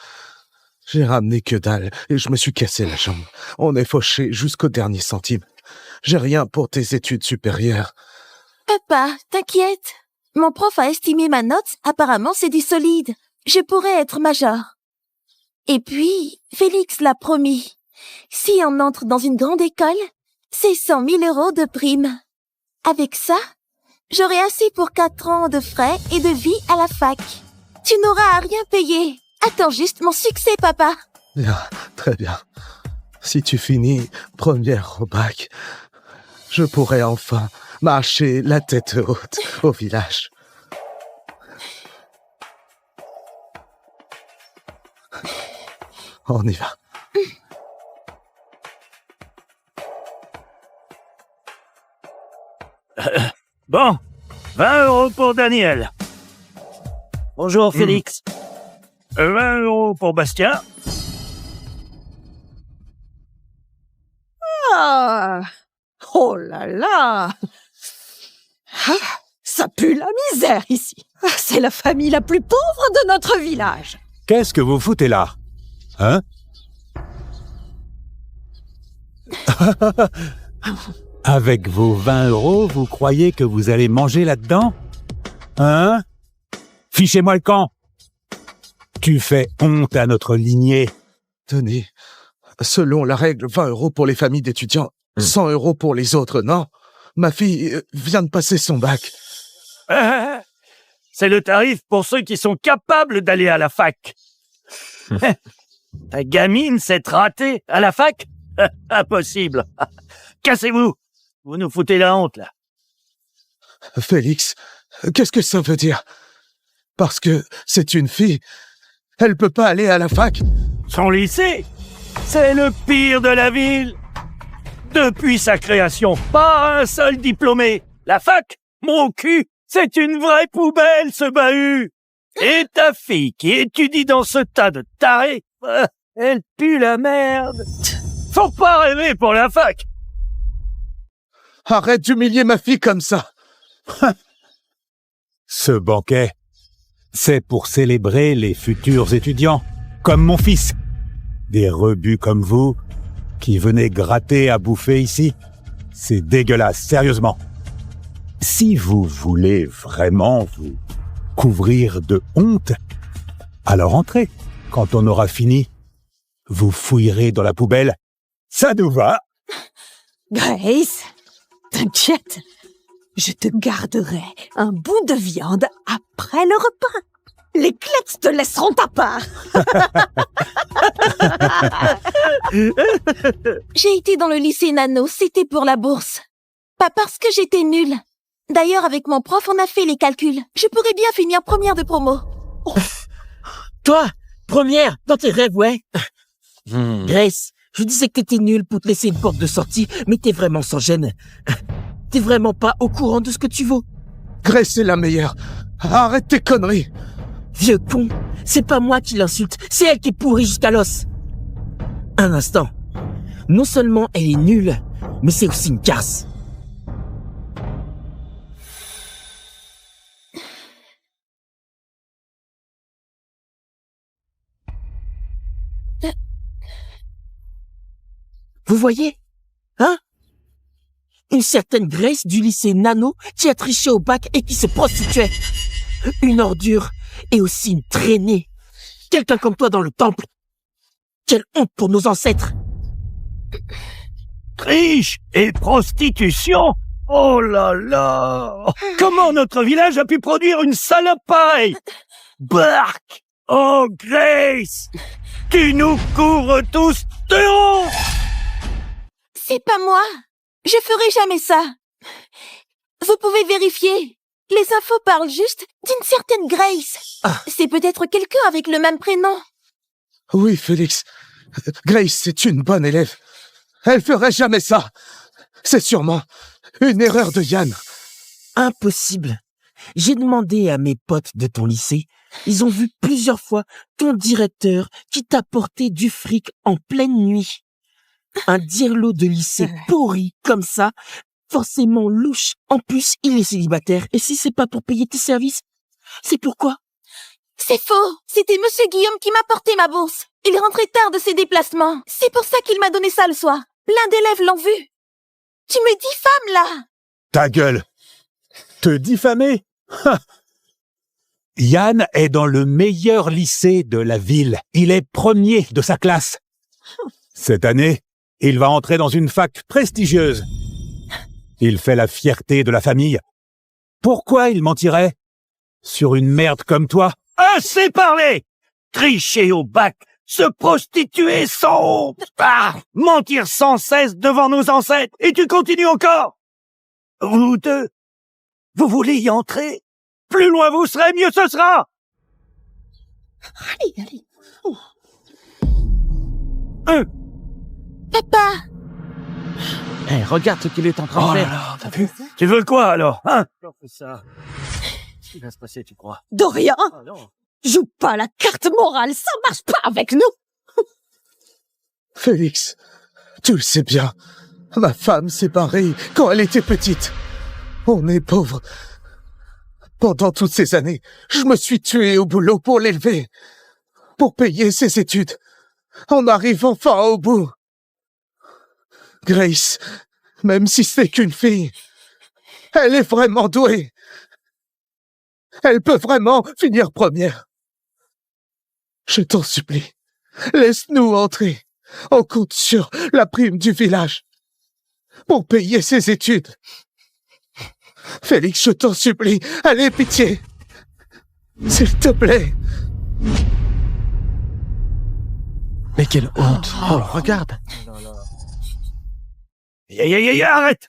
J'ai ramené que dalle et je me suis cassé la jambe. On est fauché jusqu'au dernier centime. J'ai rien pour tes études supérieures. Papa, t'inquiète. Mon prof a estimé ma note, apparemment c'est du solide. Je pourrais être major. Et puis, Félix l'a promis. Si on entre dans une grande école, c'est 100 000 € de prime. Avec ça, j'aurai assez pour 4 ans de frais et de vie à la fac. Tu n'auras à rien payer. Attends juste mon succès, papa. Bien, très bien. Si tu finis première au bac, je pourrai enfin marcher la tête haute au village. On y va. Bon, 20 € pour Daniel. Bonjour, Félix. 20 € pour Bastien. Ah, oh là là. Ça pue la misère ici. C'est la famille la plus pauvre de notre village. Qu'est-ce que vous foutez là? Hein? Avec vos 20 €, vous croyez que vous allez manger là-dedans? Hein? Fichez-moi le camp! Tu fais honte à notre lignée. Denis, selon la règle, 20 € pour les familles d'étudiants, 100 € pour les autres, non? Ma fille vient de passer son bac. C'est le tarif pour ceux qui sont capables d'aller à la fac. Ta gamine s'est ratée à la fac? Impossible. Cassez-vous. Vous nous foutez la honte, là. Félix, qu'est-ce que ça veut dire? Parce que c'est une fille, elle peut pas aller à la fac? Son lycée, c'est le pire de la ville. Depuis sa création, pas un seul diplômé. La fac, mon cul, c'est une vraie poubelle, ce bahut. Et ta fille qui étudie dans ce tas de tarés, elle pue la merde. Faut pas rêver pour la fac. Arrête d'humilier ma fille comme ça. Ce banquet, c'est pour célébrer les futurs étudiants, comme mon fils. Des rebus comme vous, qui venez gratter à bouffer ici. C'est dégueulasse, sérieusement. Si vous voulez vraiment vous couvrir de honte, alors entrez. Quand on aura fini, vous fouillerez dans la poubelle. Ça nous va. Grace, t'inquiète, je te garderai un bout de viande après le repas. Les Klets te laisseront ta part. J'ai été dans le lycée Nano, c'était pour la bourse. Pas parce que j'étais nulle. D'ailleurs, avec mon prof, on a fait les calculs. Je pourrais bien finir première de promo. Toi, première, dans tes rêves, ouais. Grace, je disais que t'étais nulle pour te laisser une porte de sortie, mais t'es vraiment sans gêne. T'es vraiment pas au courant de ce que tu vaux. Grace est la meilleure. Arrête tes conneries. Vieux con, c'est pas moi qui l'insulte, c'est elle qui est pourrie jusqu'à l'os. Un instant. Non seulement elle est nulle, mais c'est aussi une casse. Vous voyez? Hein? Une certaine Grace du lycée Nano qui a triché au bac et qui se prostituait. Une ordure et aussi une traînée. Quelqu'un comme toi dans le temple. Quelle honte pour nos ancêtres. Triche et prostitution? Oh là là! Comment notre village a pu produire une salope pareille? Bark! Oh Grace! Tu nous couvres tous de honte! C'est pas moi. Je ferai jamais ça. Vous pouvez vérifier. Les infos parlent juste d'une certaine Grace. C'est peut-être quelqu'un avec le même prénom. Oui, Félix. Grace est une bonne élève. Elle ferait jamais ça. C'est sûrement une erreur de Yann. Impossible. J'ai demandé à mes potes de ton lycée. Ils ont vu plusieurs fois ton directeur qui t'a porté du fric en pleine nuit. Un dirlo de lycée pourri comme ça, forcément louche. En plus, il est célibataire. Et si c'est pas pour payer tes services, c'est pourquoi? C'est faux. C'était Monsieur Guillaume qui m'a porté ma bourse. Il rentrait tard de ses déplacements. C'est pour ça qu'il m'a donné ça le soir. Plein d'élèves l'ont vu. Tu me diffames, là. Ta gueule. Te diffamer? Yann est dans le meilleur lycée de la ville. Il est premier de sa classe. Cette année, il va entrer dans une fac prestigieuse. Il fait la fierté de la famille. Pourquoi il mentirait sur une merde comme toi? Assez parlé! Tricher au bac, se prostituer sans honte, mentir sans cesse devant nos ancêtres, et tu continues encore! Vous deux, vous voulez y entrer? Plus loin vous serez, mieux ce sera! Allez. Papa! Hey, regarde ce qu'il est en train de faire. Là, t'as vu? Tu veux quoi alors, hein? Ça. Qu'est-ce qui va se passer, tu crois? Dorian! Joue pas la carte morale, ça marche pas avec nous! Félix, tu le sais bien. Ma femme s'est barrée quand elle était petite. On est pauvres. Pendant toutes ces années, je me suis tué au boulot pour l'élever, pour payer ses études. On arrive enfin au bout. Grace, même si c'est qu'une fille, elle est vraiment douée. Elle peut vraiment finir première. Je t'en supplie, laisse-nous entrer. On compte sur la prime du village pour payer ses études. Félix, je t'en supplie, allez, pitié. S'il te plaît. Mais quelle honte. Oh, regarde. Arrête!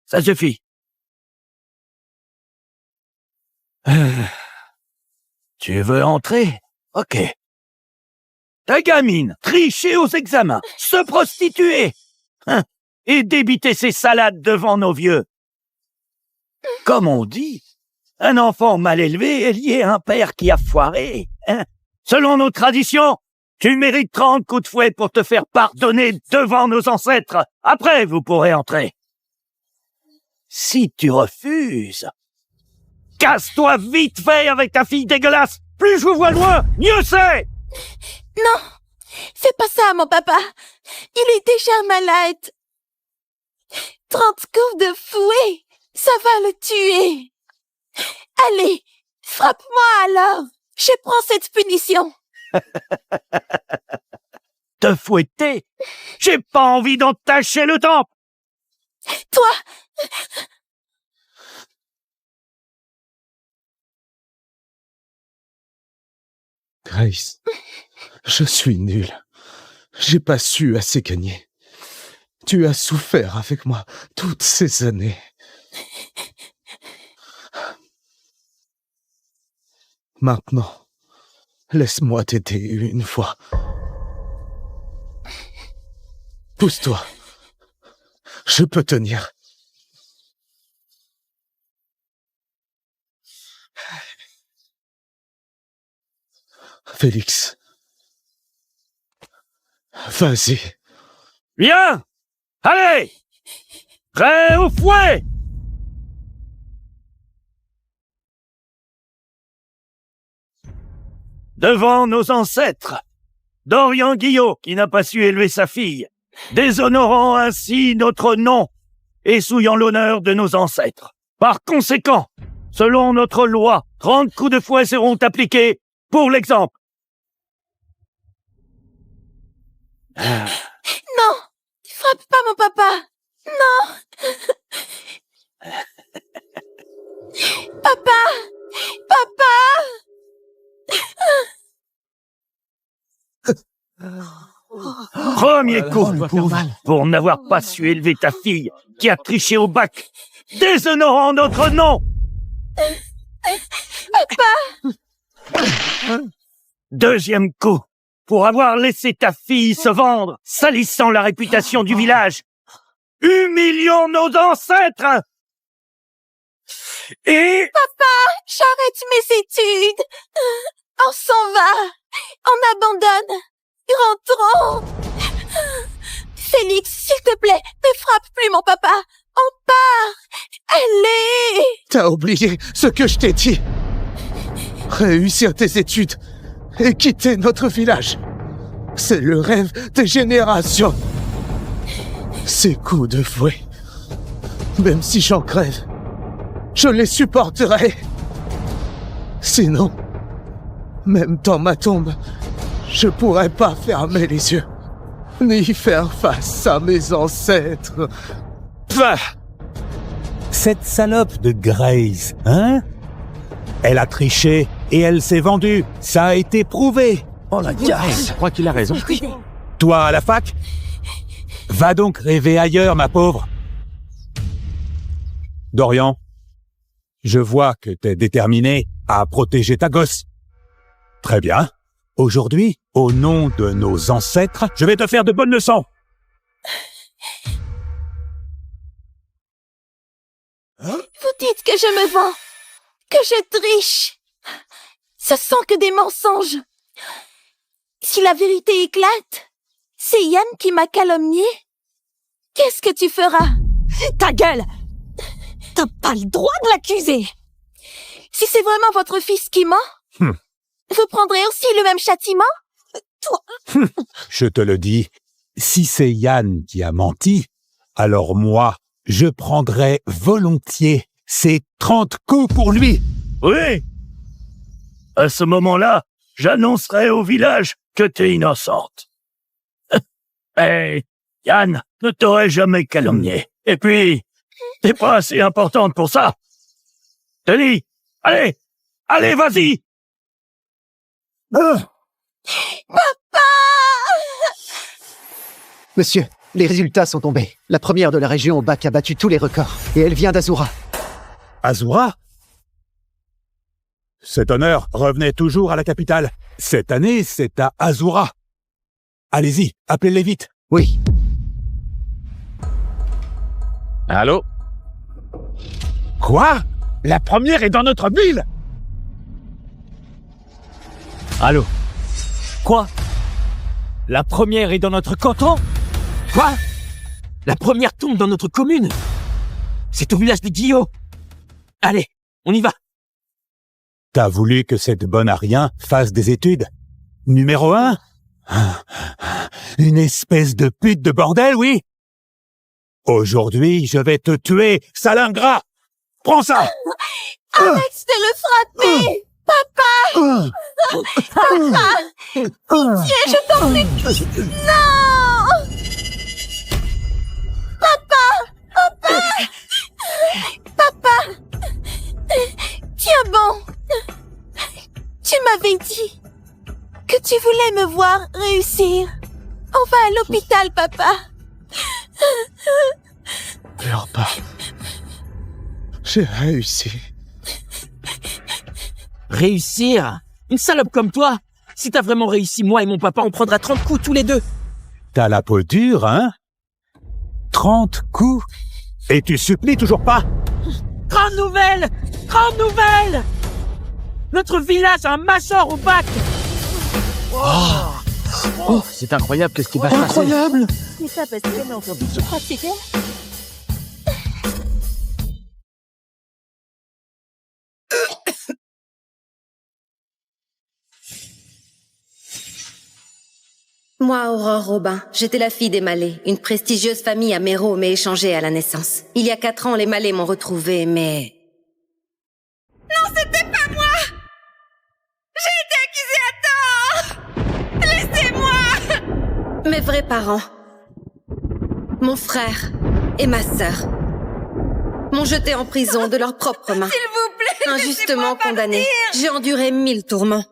Ça suffit. Tu veux entrer? Ok. Ta gamine, tricher aux examens, se prostituer, et débiter ses salades devant nos vieux. Comme on dit, un enfant mal élevé est lié à un père qui a foiré. Selon nos traditions, tu mérites 30 coups de fouet pour te faire pardonner devant nos ancêtres. Après, vous pourrez entrer. Si tu refuses, casse-toi vite fait avec ta fille dégueulasse. Plus je vous vois loin, mieux c'est. Non, fais pas ça, mon papa. Il est déjà malade. 30 coups de fouet, ça va le tuer. Allez, frappe-moi alors. Je prends cette punition. Te fouetter? J'ai pas envie d'entacher le temple. Toi! Grace, je suis nul. J'ai pas su assez gagner. Tu as souffert avec moi toutes ces années. Maintenant, laisse-moi t'aider une fois. Pousse-toi. Je peux tenir. Félix. Vas-y. Viens! Allez! Prêt au fouet! Devant nos ancêtres, Dorian Guillot, qui n'a pas su élever sa fille, déshonorant ainsi notre nom et souillant l'honneur de nos ancêtres. Par conséquent, selon notre loi, 30 coups de fouet seront appliqués pour l'exemple. Non! Frappe pas mon papa! Non! Papa! Papa! Premier coup pour n'avoir pas su élever ta fille qui a triché au bac, déshonorant notre nom. Papa! Deuxième coup pour avoir laissé ta fille se vendre, salissant la réputation du village, humiliant nos ancêtres. Et... Papa, j'arrête mes études. On s'en va. On abandonne. Rentrons. Félix, s'il te plaît, ne frappe plus mon papa. On part. Allez. T'as oublié ce que je t'ai dit. Réussir tes études et quitter notre village. C'est le rêve des générations. Ces coups de fouet, même si j'en crève, je les supporterai. Sinon, même dans ma tombe, je pourrais pas fermer les yeux, ni faire face à mes ancêtres. Pah! Cette salope de Grace, hein? Elle a triché et elle s'est vendue. Ça a été prouvé. Oh la garce! Je crois qu'il a raison. Toi, à la fac? Va donc rêver ailleurs, ma pauvre. Dorian, je vois que t'es déterminé à protéger ta gosse. Très bien. Aujourd'hui, au nom de nos ancêtres, je vais te faire de bonnes leçons. Vous dites que je me vends, que je triche. Ce sont que des mensonges. Si la vérité éclate, c'est Yann qui m'a calomnié. Qu'est-ce que tu feras? Ta gueule! T'as pas le droit de l'accuser! Si c'est vraiment votre fils qui ment, vous prendrez aussi le même châtiment? Toi... Je te le dis, si c'est Yann qui a menti, alors moi, je prendrai volontiers ces 30 coups pour lui. Oui. À ce moment-là, j'annoncerai au village que t'es innocente. Mais Yann ne t'aurait jamais calomnié. Et puis, t'es pas assez importante pour ça. Je te dis, allez, vas-y. Papa! Monsieur, les résultats sont tombés. La première de la région au bac a battu tous les records. Et elle vient d'Azura. Azura? Cet honneur revenait toujours à la capitale. Cette année, c'est à Azura. Allez-y, appelez-les vite. Oui. Allô? Quoi? La première est dans notre ville? Allô? Quoi? La première est dans notre canton? Quoi? La première tombe dans notre commune? C'est au village de Guillot. Allez, on y va. T'as voulu que cette bonne à rien fasse des études? Numéro 1? Une espèce de pute de bordel, oui? Aujourd'hui, je vais te tuer, sale ingrat! Prends ça! Arrête de le frapper! Papa! Papa! Pitié, je t'en prie! Non! Papa! Papa! m'avais dit que tu voulais me voir réussir. On va à l'hôpital, papa. Pleure pas. J'ai réussi. Réussir? Une salope comme toi? Si t'as vraiment réussi, moi et mon papa, on prendra 30 coups tous les deux. T'as la peau dure, hein? 30 coups? Et tu supplies toujours pas? Grande nouvelle! Grande nouvelle! Notre village a un major au bac! Oh, c'est incroyable, qu'est-ce qui va se passer? Incroyable! C'est ça parce que non, tu crois que c'était... Moi, Aurore Robin, j'étais la fille des Malais. Une prestigieuse famille à Méro m'est échangée à la naissance. Il y a 4 ans, les Malais m'ont retrouvée, mais... Non, c'était pas moi! J'ai été accusée à tort! Laissez-moi! Mes vrais parents, mon frère et ma sœur, m'ont jeté en prison de leurs propres mains. S'il vous plaît, injustement condamnée. J'ai enduré 1000 tourments.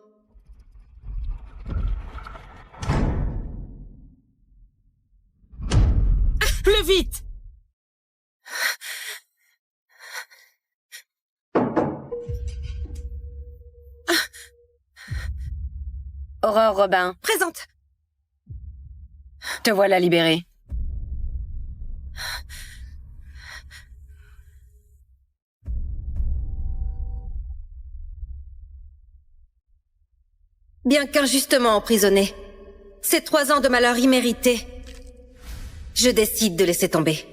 Plus vite! Aurore Robin, Présente. te voilà libérée. Bien qu'injustement emprisonnée, ces 3 ans de malheur immérité, je décide de laisser tomber.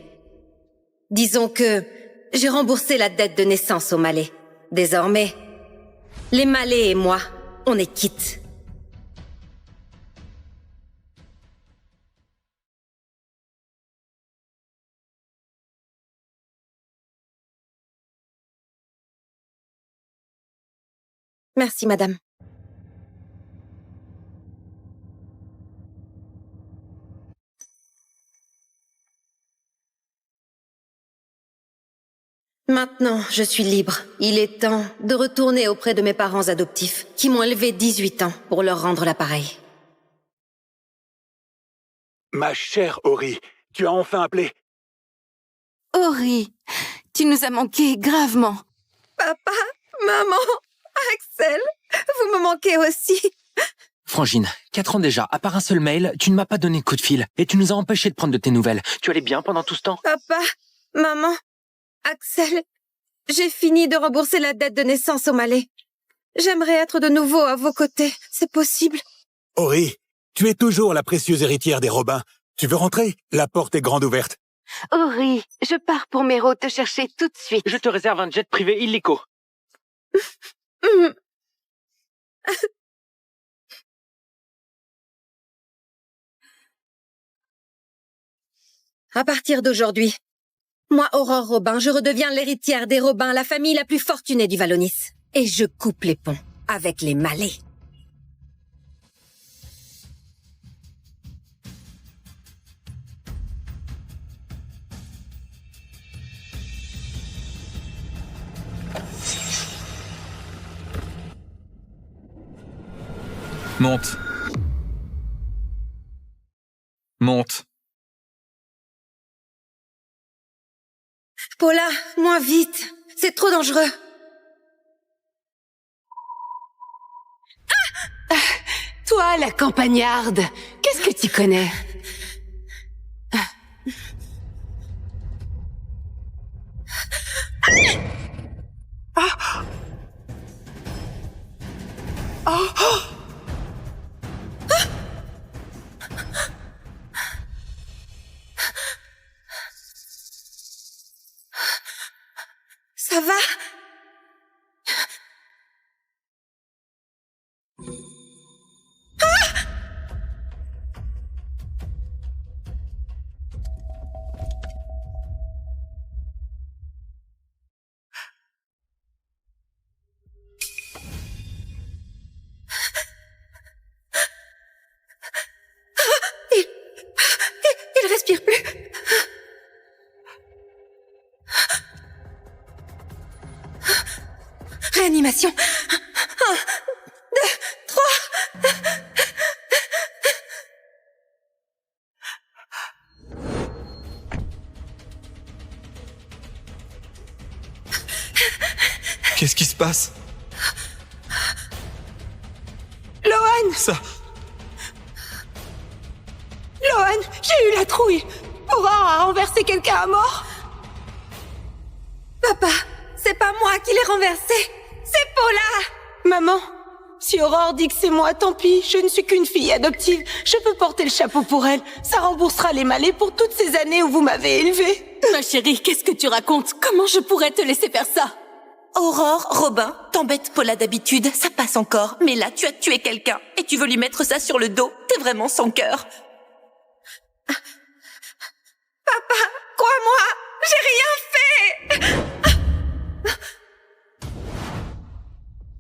Disons que j'ai remboursé la dette de naissance aux Malais. Désormais, les Malais et moi, on est quittes. Merci, madame. Maintenant, je suis libre. Il est temps de retourner auprès de mes parents adoptifs, qui m'ont élevé 18 ans pour leur rendre l'appareil. Ma chère Ori, tu as enfin appelé. Ori, tu nous as manqué gravement. Papa, maman, Axel, vous me manquez aussi. Frangine, 4 ans déjà, à part un seul mail, tu ne m'as pas donné de coup de fil et tu nous as empêchés de prendre de tes nouvelles. Tu allais bien pendant tout ce temps? Papa, maman, Axel, j'ai fini de rembourser la dette de naissance aux Malais. J'aimerais être de nouveau à vos côtés. C'est possible? Ori, tu es toujours la précieuse héritière des Robins. Tu veux rentrer? La porte est grande ouverte. Ori, je pars pour Méro te chercher tout de suite. Je te réserve un jet privé illico. À partir d'aujourd'hui, moi, Aurore Robin, je redeviens l'héritière des Robins, la famille la plus fortunée du Valonis. Et je coupe les ponts avec les Malais. Monte. Monte. Paula, moins vite. C'est trop dangereux. Toi, la campagnarde, qu'est-ce que tu connais? Ça va? Il respire plus. Réanimation. 1, 2, Qu'est-ce qui se passe? Lohan! Ça... Lohan, j'ai eu la trouille! Aurore a renversé quelqu'un à mort! Papa, c'est pas moi qui l'ai renversé, c'est Paula! Maman, si Aurore dit que c'est moi, tant pis, je ne suis qu'une fille adoptive. Je peux porter le chapeau pour elle. Ça remboursera les malais pour toutes ces années où vous m'avez élevée. Ma chérie, qu'est-ce que tu racontes? Comment je pourrais te laisser faire ça? Aurore, Robin, t'embêtes Paula d'habitude, ça passe encore. Mais là, tu as tué quelqu'un et tu veux lui mettre ça sur le dos. T'es vraiment sans cœur. Papa, crois-moi, j'ai rien fait!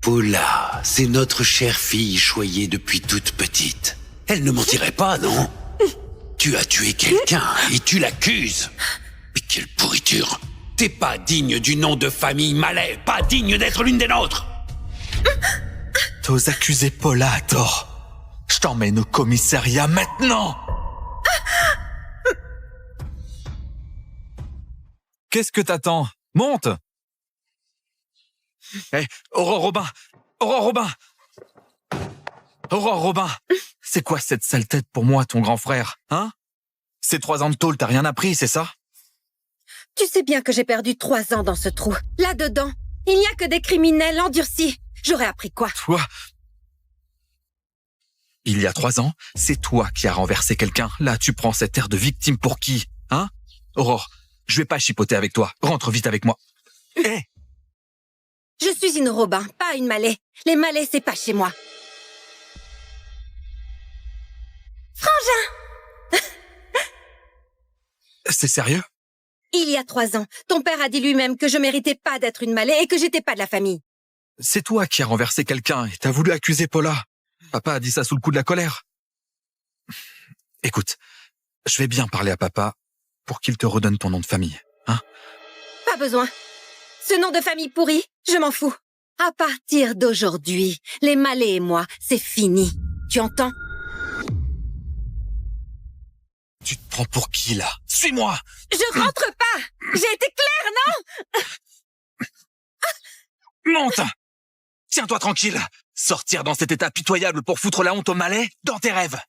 Paula, c'est notre chère fille choyée depuis toute petite. Elle ne mentirait pas, non? Tu as tué quelqu'un et tu l'accuses. Mais quelle pourriture! T'es pas digne du nom de famille Malais, pas digne d'être l'une des nôtres! T'oses accuser Paula à tort. Je t'emmène au commissariat maintenant! Qu'est-ce que t'attends? Monte! Hé, Aurore Robin! Aurore Robin! Aurore Robin! C'est quoi cette sale tête pour moi, ton grand frère, hein? Ces 3 ans de tôle, t'as rien appris, c'est ça? Tu sais bien que j'ai perdu 3 ans dans ce trou. Là-dedans, il n'y a que des criminels endurcis. J'aurais appris quoi? Toi? Il y a 3 ans, c'est toi qui as renversé quelqu'un. Là, tu prends cette air de victime pour qui? Hein? Aurore, je vais pas chipoter avec toi. Rentre vite avec moi. Hé! Je suis une Robin, pas une Malais. Les Malais, c'est pas chez moi. Frangin! C'est sérieux? Il y a 3 ans, ton père a dit lui-même que je méritais pas d'être une Malais et que j'étais pas de la famille. C'est toi qui as renversé quelqu'un et t'as voulu accuser Paula. Papa a dit ça sous le coup de la colère. Écoute, je vais bien parler à papa pour qu'il te redonne ton nom de famille, hein? Pas besoin. Ce nom de famille pourri, je m'en fous. À partir d'aujourd'hui, les Malais et moi, c'est fini. Tu entends? Tu te prends pour qui, là? Suis-moi! Je rentre pas! J'ai été claire, non? Monte! Tiens-toi tranquille! Sortir dans cet état pitoyable pour foutre la honte aux Malais dans tes rêves!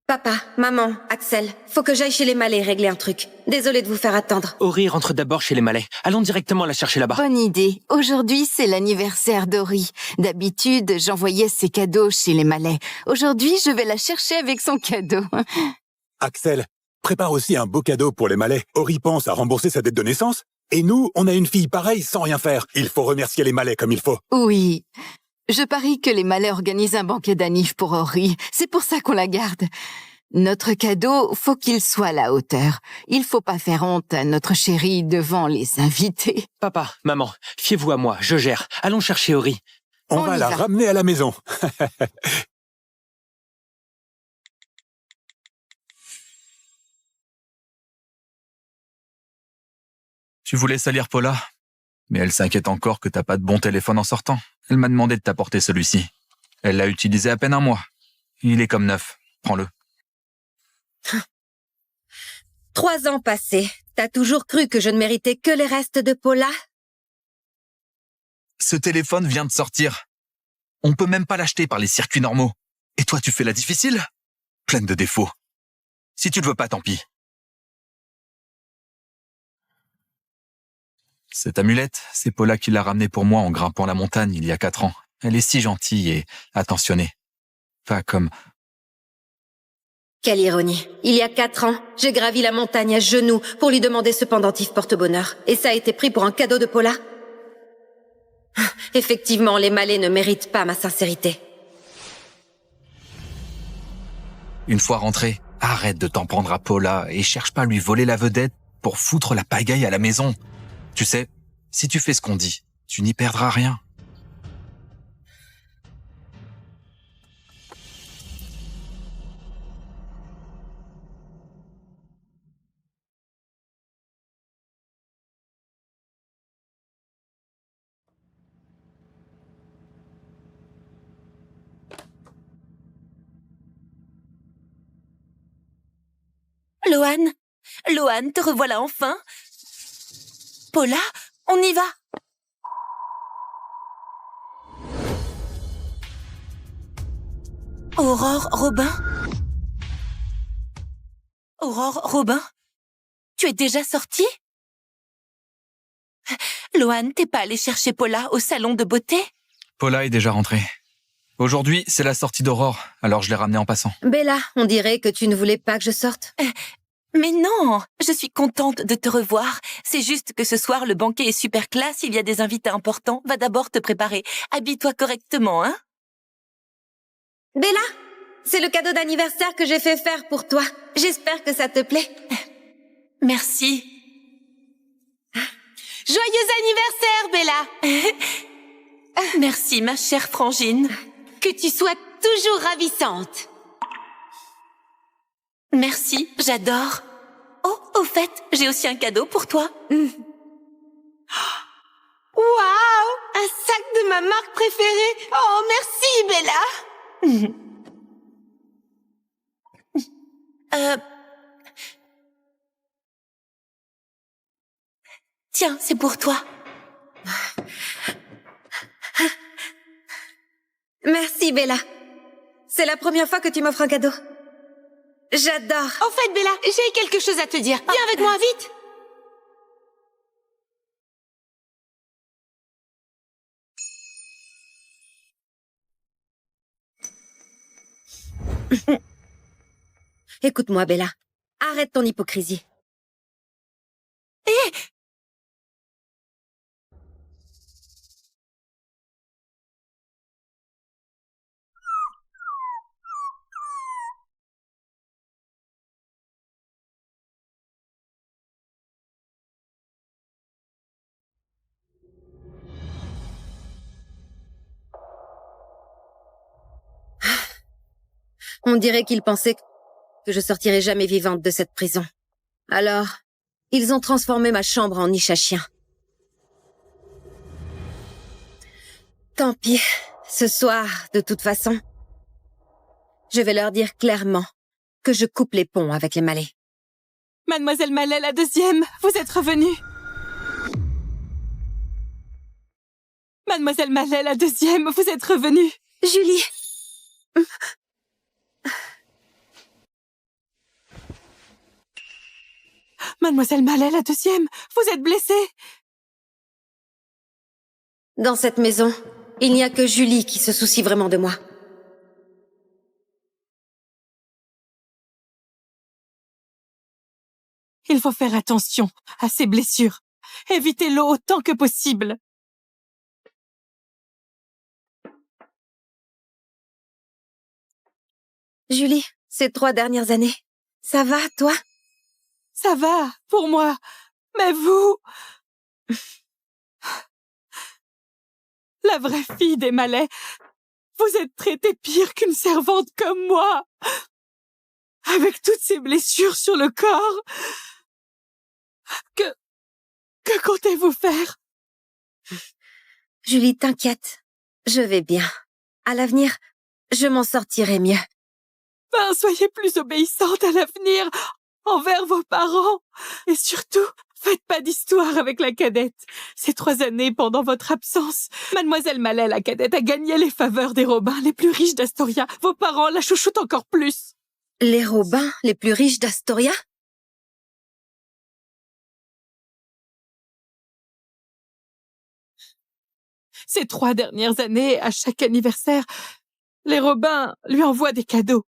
Papa, maman, Axel, faut que j'aille chez les Malais régler un truc. Désolée de vous faire attendre. Ori rentre d'abord chez les Malais. Allons directement la chercher là-bas. Bonne idée. Aujourd'hui, c'est l'anniversaire d'Ori. D'habitude, j'envoyais ses cadeaux chez les Malais. Aujourd'hui, je vais la chercher avec son cadeau. Axel, prépare aussi un beau cadeau pour les Malais. Ori pense à rembourser sa dette de naissance. Et nous, on a une fille pareille sans rien faire. Il faut remercier les Malais comme il faut. Oui. Je parie que les Malais organisent un banquet d'anniv pour Ori. C'est pour ça qu'on la garde. Notre cadeau, faut qu'il soit à la hauteur. Il faut pas faire honte à notre chérie devant les invités. Papa, maman, fiez-vous à moi, je gère. Allons chercher Ori. On va la ramener à la maison. Tu voulais salir Paula, mais elle s'inquiète encore que t'as pas de bon téléphone en sortant. Elle m'a demandé de t'apporter celui-ci. Elle l'a utilisé à peine un mois. Il est comme neuf. Prends-le. 3 ans passés, t'as toujours cru que je ne méritais que les restes de Paula? Ce téléphone vient de sortir. On peut même pas l'acheter par les circuits normaux. Et toi, tu fais la difficile? Pleine de défauts. Si tu le veux pas, tant pis. Cette amulette, c'est Paula qui l'a ramenée pour moi en grimpant la montagne il y a 4 ans. Elle est si gentille et attentionnée. Pas comme... Quelle ironie. Il y a 4 ans, j'ai gravi la montagne à genoux pour lui demander ce pendentif porte-bonheur. Et ça a été pris pour un cadeau de Paula? Effectivement, les Malais ne méritent pas ma sincérité. Une fois rentré, arrête de t'en prendre à Paula et cherche pas à lui voler la vedette pour foutre la pagaille à la maison. Tu sais, si tu fais ce qu'on dit, tu n'y perdras rien. Loan, Loan, te revoilà enfin. Paula, on y va. Aurore Robin? Aurore Robin? Tu es déjà sortie? Loan, t'es pas allée chercher Paula au salon de beauté? Paula est déjà rentrée. Aujourd'hui, c'est la sortie d'Aurore, alors je l'ai ramenée en passant. Bella, on dirait que tu ne voulais pas que je sorte. Mais non, je suis contente de te revoir. C'est juste que ce soir, le banquet est super classe, il y a des invités importants. Va d'abord te préparer. Habille-toi correctement, hein? Bella, c'est le cadeau d'anniversaire que j'ai fait faire pour toi. J'espère que ça te plaît. Merci. Joyeux anniversaire, Bella! Merci, ma chère Frangine. Que tu sois toujours ravissante. Merci, j'adore. Oh, au fait, j'ai aussi un cadeau pour toi. Waouh! Un sac de ma marque préférée. Oh, merci, Bella. Tiens, c'est pour toi. Merci, Bella. C'est la première fois que tu m'offres un cadeau. J'adore. Au fait, Bella, j'ai quelque chose à te dire. Viens avec moi, vite. Écoute-moi, Bella. Arrête ton hypocrisie. On dirait qu'ils pensaient que je sortirais jamais vivante de cette prison. Alors, ils ont transformé ma chambre en niche à chiens. Tant pis, ce soir, de toute façon, je vais leur dire clairement que je coupe les ponts avec les Malais. Mademoiselle Malais, la deuxième, vous êtes revenue. Mademoiselle Malais, la deuxième, vous êtes revenue. Julie. Mademoiselle Malais, la deuxième, vous êtes blessée. Dans cette maison, il n'y a que Julie qui se soucie vraiment de moi. Il faut faire attention à ces blessures. Évitez l'eau autant que possible. Julie, ces 3 dernières années, ça va, toi? Ça va, pour moi. Mais vous... La vraie fille des Malais, vous êtes traitée pire qu'une servante comme moi. Avec toutes ces blessures sur le corps. Que comptez-vous faire? Julie, t'inquiète. Je vais bien. À l'avenir, je m'en sortirai mieux. Ben, soyez plus obéissante à l'avenir envers vos parents. Et surtout, faites pas d'histoire avec la cadette. Ces 3 années pendant votre absence, Mademoiselle Malais, la cadette, a gagné les faveurs des Robins les plus riches d'Astoria. Vos parents la chouchoutent encore plus. Les Robins les plus riches d'Astoria? Ces 3 dernières années, à chaque anniversaire, les Robins lui envoient des cadeaux.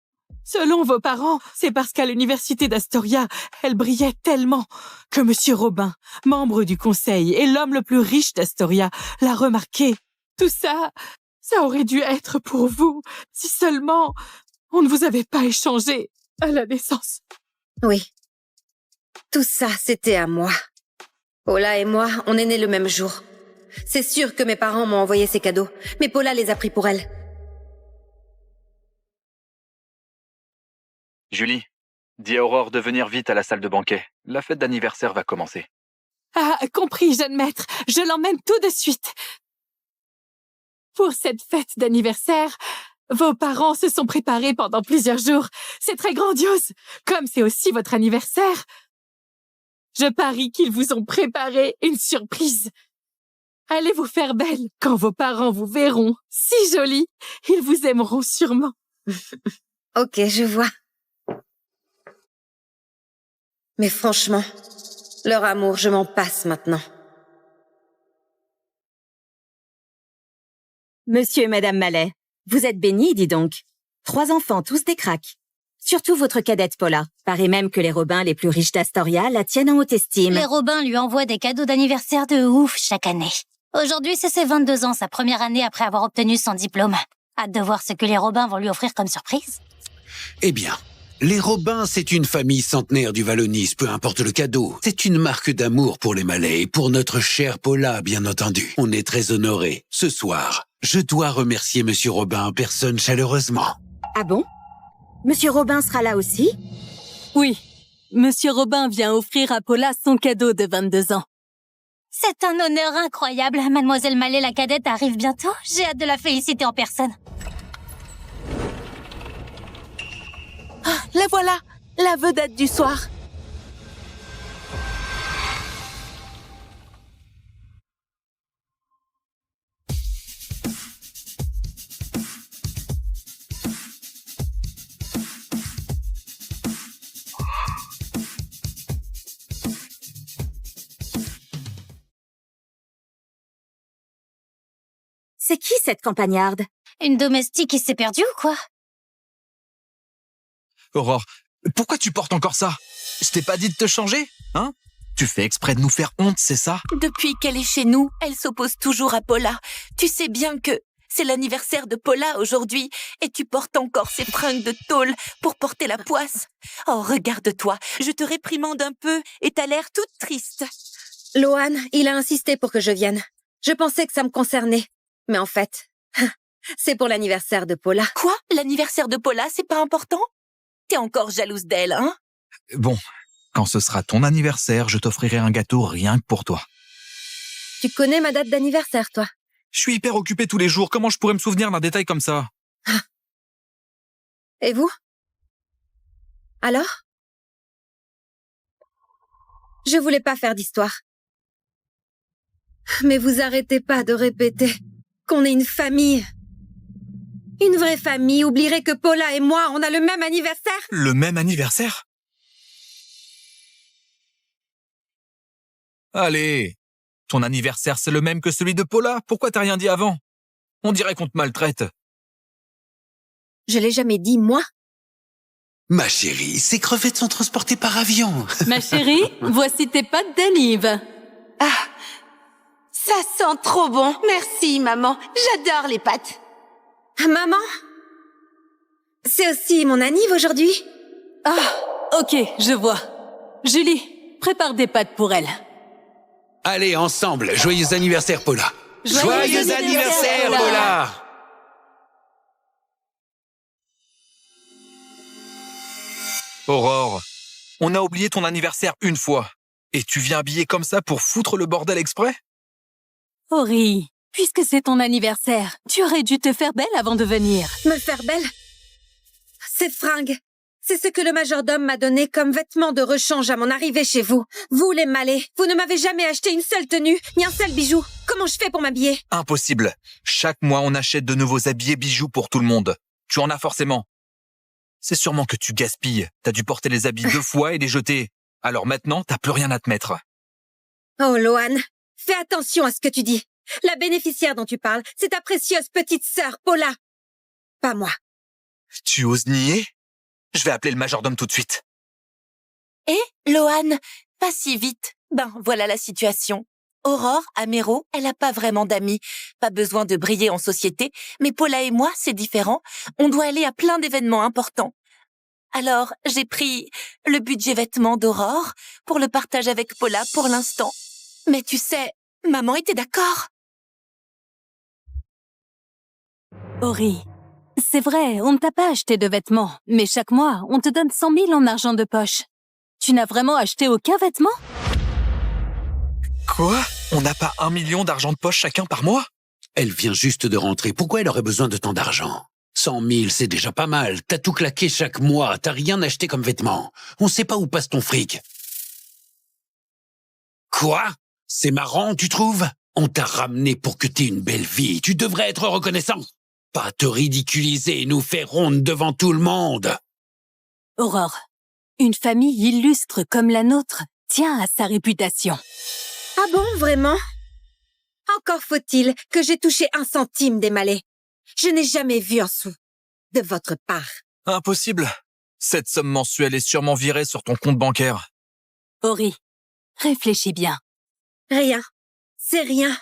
Selon vos parents, c'est parce qu'à l'université d'Astoria, elle brillait tellement que Monsieur Robin, membre du conseil et l'homme le plus riche d'Astoria, l'a remarqué. Tout ça, ça aurait dû être pour vous, si seulement on ne vous avait pas échangé à la naissance. Oui. Tout ça, c'était à moi. Paula et moi, on est nés le même jour. C'est sûr que mes parents m'ont envoyé ces cadeaux, mais Paula les a pris pour elle. Julie, dis à Aurore de venir vite à la salle de banquet. La fête d'anniversaire va commencer. Ah, compris, jeune maître. Je l'emmène tout de suite. Pour cette fête d'anniversaire, Vos parents se sont préparés pendant plusieurs jours. C'est très grandiose. Comme c'est aussi votre anniversaire, je parie qu'ils vous ont préparé une surprise. Allez vous faire belle. Quand vos parents vous verront si jolie, ils vous aimeront sûrement. Ok, je vois. Mais franchement, leur amour, je m'en passe maintenant. Monsieur et Madame Mallet, vous êtes bénis, dis donc. 3 enfants, tous des cracks. Surtout votre cadette Paula. Paraît même que les Robins les plus riches d'Astoria la tiennent en haute estime. Les Robins lui envoient des cadeaux d'anniversaire de ouf chaque année. Aujourd'hui, c'est ses 22 ans, sa première année après avoir obtenu son diplôme. Hâte de voir ce que les Robins vont lui offrir comme surprise. Eh bien, les Robins, c'est une famille centenaire du Wallonis, peu importe le cadeau. C'est une marque d'amour pour les Malais et pour notre chère Paula, bien entendu. On est très honorés. Ce soir, je dois remercier Monsieur Robin en personne chaleureusement. Ah bon? Monsieur Robin sera là aussi? Oui, Monsieur Robin vient offrir à Paula son cadeau de 22 ans. C'est un honneur incroyable. Mademoiselle Mallet, la cadette, arrive bientôt. J'ai hâte de la féliciter en personne. Ah, la voilà, la vedette du soir. C'est qui cette campagnarde? Une domestique qui s'est perdue ou quoi? Aurore, pourquoi tu portes encore ça? Je t'ai pas dit de te changer, hein? Tu fais exprès de nous faire honte, c'est ça? Depuis qu'elle est chez nous, elle s'oppose toujours à Paula. Tu sais bien que c'est l'anniversaire de Paula aujourd'hui et tu portes encore ces fringues de tôle pour porter la poisse. Oh, regarde-toi, je te réprimande un peu et t'as l'air toute triste. Lohan, il a insisté pour que je vienne. Je pensais que ça me concernait. Mais en fait, c'est pour l'anniversaire de Paula. Quoi? L'anniversaire de Paula, c'est pas important? T'es encore jalouse d'elle, hein? Bon, quand ce sera ton anniversaire, je t'offrirai un gâteau rien que pour toi. Tu connais ma date d'anniversaire, toi? Je suis hyper occupé tous les jours, comment je pourrais me souvenir d'un détail comme ça? Et vous? Alors? Je voulais pas faire d'histoire. Mais vous arrêtez pas de répéter qu'on est une famille. Une vraie famille oublierait que Paula et moi, on a le même anniversaire? Le même anniversaire? Allez, ton anniversaire c'est le même que celui de Paula, pourquoi t'as rien dit avant? On dirait qu'on te maltraite. Je l'ai jamais dit, moi? Ma chérie, ces crevettes sont transportées par avion. Ma chérie, voici tes pâtes d'anive. Ah, ça sent trop bon. Merci, maman. J'adore les pâtes. Maman? C'est aussi mon anniv aujourd'hui? Ah, ok, je vois. Julie, prépare des pâtes pour elle. Allez, ensemble, joyeux anniversaire, Paula. Joyeux anniversaire, Paula. Aurore, on a oublié ton anniversaire une fois. Et tu viens habillée comme ça pour foutre le bordel exprès? Ori, puisque c'est ton anniversaire, tu aurais dû te faire belle avant de venir. Me faire belle? Ces fringues, c'est ce que le majordome m'a donné comme vêtement de rechange à mon arrivée chez vous. Vous, les Malais, vous ne m'avez jamais acheté une seule tenue, ni un seul bijou. Comment je fais pour m'habiller? Impossible. Chaque mois, on achète de nouveaux habits et bijoux pour tout le monde. Tu en as forcément. C'est sûrement que tu gaspilles. T'as dû porter les habits 2 fois et les jeter. Alors maintenant, t'as plus rien à te mettre. Oh, Lohan, fais attention à ce que tu dis. La bénéficiaire dont tu parles, c'est ta précieuse petite sœur, Paula. Pas moi. Tu oses nier? Je vais appeler le majordome tout de suite. Eh, Lohan, pas si vite. Ben, voilà la situation. Aurore, à Méro, elle a pas vraiment d'amis. Pas besoin de briller en société. Mais Paula et moi, c'est différent. On doit aller à plein d'événements importants. Alors, j'ai pris le budget vêtements d'Aurore pour le partage avec Paula pour l'instant. Mais tu sais, maman était d'accord. Ori, c'est vrai, on ne t'a pas acheté de vêtements, mais chaque mois, on te donne 100 000 en argent de poche. Tu n'as vraiment acheté aucun vêtement? Quoi? On n'a pas 1 million d'argent de poche chacun par mois? Elle vient juste de rentrer. Pourquoi elle aurait besoin de tant d'argent? 100 000, c'est déjà pas mal. T'as tout claqué chaque mois, t'as rien acheté comme vêtements. On sait pas où passe ton fric. Quoi? C'est marrant, tu trouves? On t'a ramené pour que t'aies une belle vie. Tu devrais être reconnaissant. Pas te ridiculiser et nous faire honte devant tout le monde. Aurore, une famille illustre comme la nôtre tient à sa réputation. Ah bon, vraiment? Encore faut-il que j'ai touché 1 centime des Malais. Je n'ai jamais vu un sou de votre part. Impossible. Cette somme mensuelle est sûrement virée sur ton compte bancaire. Ori, réfléchis bien. Rien. C'est rien.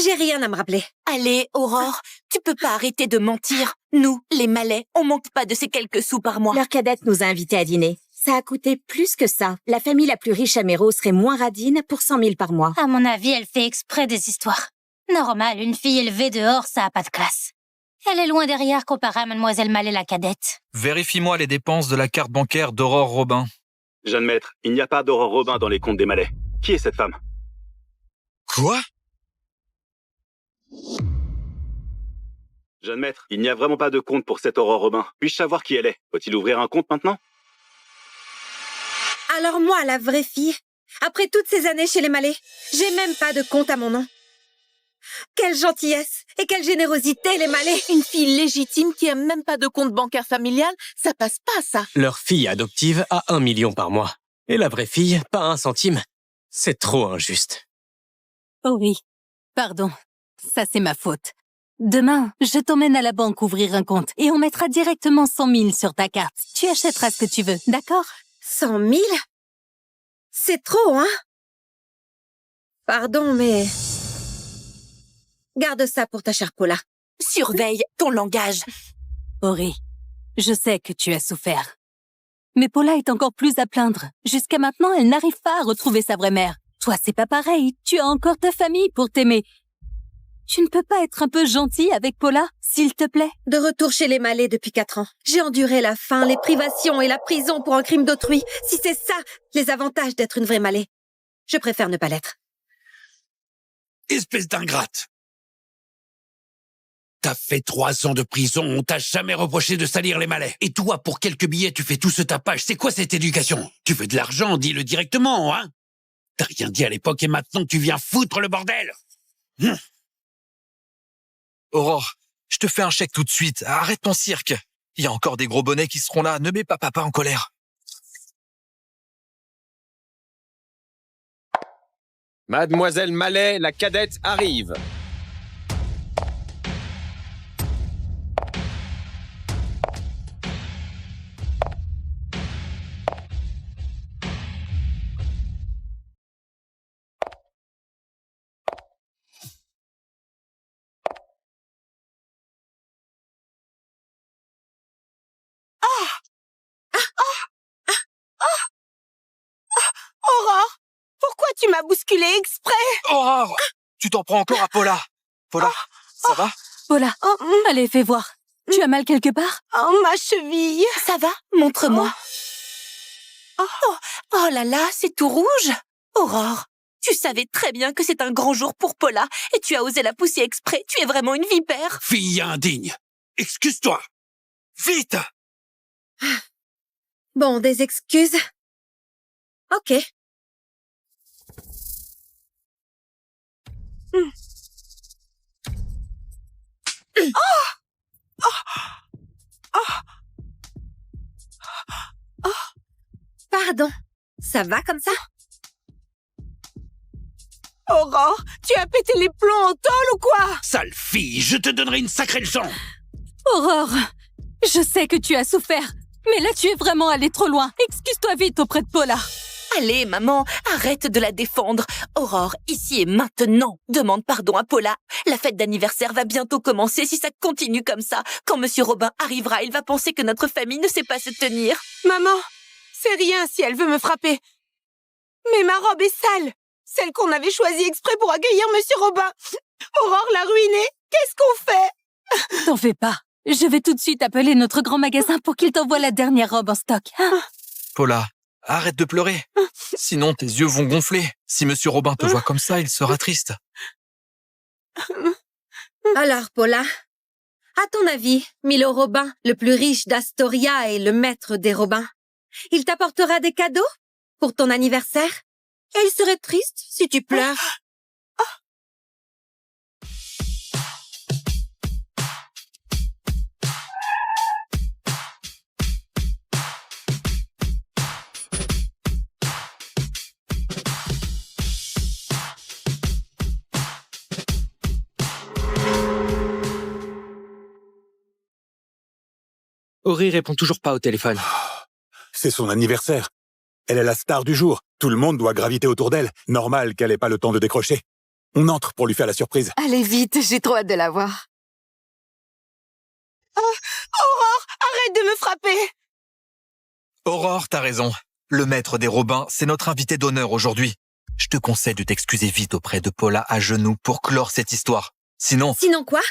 J'ai rien à me rappeler. Allez, Aurore, tu peux pas arrêter de mentir. Nous, les Malais, on manque pas de ces quelques sous par mois. Leur cadette nous a invités à dîner. Ça a coûté plus que ça. La famille la plus riche à Méro serait moins radine pour 100 000 par mois. À mon avis, elle fait exprès des histoires. Normal, une fille élevée dehors, ça a pas de classe. Elle est loin derrière comparée à Mademoiselle Mallet la cadette. Vérifie-moi les dépenses de la carte bancaire d'Aurore Robin. Jeune maître, il n'y a pas d'Aurore Robin dans les comptes des Malais. Qui est cette femme? Quoi? Jeune maître, il n'y a vraiment pas de compte pour cette Aurore Robin. Puis-je savoir qui elle est? Faut-il ouvrir un compte maintenant? Alors moi, la vraie fille, après toutes ces années chez les Malais, j'ai même pas de compte à mon nom. Quelle gentillesse et quelle générosité, les Malais! Une fille légitime qui a même pas de compte bancaire familial, ça passe pas, ça. Leur fille adoptive a 1 million par mois. Et la vraie fille, pas 1 centime. C'est trop injuste. Oh oui, pardon, ça c'est ma faute. Demain, je t'emmène à la banque ouvrir un compte et on mettra directement 100 000 sur ta carte. Tu achèteras ce que tu veux, d'accord? 100 000? C'est trop, hein? Pardon, mais... Garde ça pour ta chère Paula. Surveille ton langage. Ori, je sais que tu as souffert. Mais Paula est encore plus à plaindre. Jusqu'à maintenant, elle n'arrive pas à retrouver sa vraie mère. Toi, c'est pas pareil. Tu as encore ta famille pour t'aimer. Tu ne peux pas être un peu gentil avec Paula, s'il te plaît? De retour chez les Malais depuis 4 ans. J'ai enduré la faim, les privations et la prison pour un crime d'autrui. Si c'est ça, les avantages d'être une vraie Malais, je préfère ne pas l'être. Espèce d'ingrate! T'as fait 3 ans de prison, on t'a jamais reproché de salir les Malais. Et toi, pour quelques billets, tu fais tout ce tapage. C'est quoi cette éducation? Tu veux de l'argent, dis-le directement, hein? T'as rien dit à l'époque et maintenant tu viens foutre le bordel. Aurore, je te fais un chèque tout de suite. Arrête ton cirque. Il y a encore des gros bonnets qui seront là. Ne mets pas papa en colère. Mademoiselle Mallet, la cadette, arrive. Aurore, pourquoi tu m'as bousculé exprès? Aurore, tu t'en prends encore à Paula. Paula, ça va? Paula, allez, fais voir. Tu as mal quelque part? Oh, ma cheville. Ça va? Montre-moi. Oh là là, c'est tout rouge. Aurore, tu savais très bien que c'est un grand jour pour Paula et tu as osé la pousser exprès. Tu es vraiment une vipère. Fille indigne, excuse-toi. Vite! Bon, des excuses. Ok. Pardon. Ça va comme ça? Aurore, tu as pété les plombs en tôle ou quoi? Sale fille, je te donnerai une sacrée leçon. Aurore, je sais que tu as souffert, mais là tu es vraiment allé trop loin. Excuse-toi vite auprès de Paula. Allez, maman, arrête de la défendre. Aurore, ici et maintenant, demande pardon à Paula. La fête d'anniversaire va bientôt commencer. Si ça continue comme ça, quand Monsieur Robin arrivera, il va penser que notre famille ne sait pas se tenir. Maman, c'est rien si elle veut me frapper. Mais ma robe est sale. Celle qu'on avait choisie exprès pour accueillir Monsieur Robin. Aurore l'a ruinée. Qu'est-ce qu'on fait? T'en fais pas. Je vais tout de suite appeler notre grand magasin pour qu'il t'envoie la dernière robe en stock. Hein? Paula, arrête de pleurer. Sinon, tes yeux vont gonfler. Si Monsieur Robin te voit comme ça, il sera triste. Alors, Paula, À ton avis, Milo Robin, le plus riche d'Astoria et le maître des Robins, il t'apportera des cadeaux pour ton anniversaire? Et il serait triste si tu pleures. Ori répond toujours pas au téléphone. C'est son anniversaire. Elle est la star du jour. Tout le monde doit graviter autour d'elle. Normal qu'elle ait pas le temps de décrocher. On entre pour lui faire la surprise. Allez vite, j'ai trop hâte de la voir. Aurore, arrête de me frapper! Aurore, t'as raison. Le maître des Robins, c'est notre invité d'honneur aujourd'hui. Je te conseille de t'excuser vite auprès de Paula à genoux pour clore cette histoire. Sinon... Sinon quoi?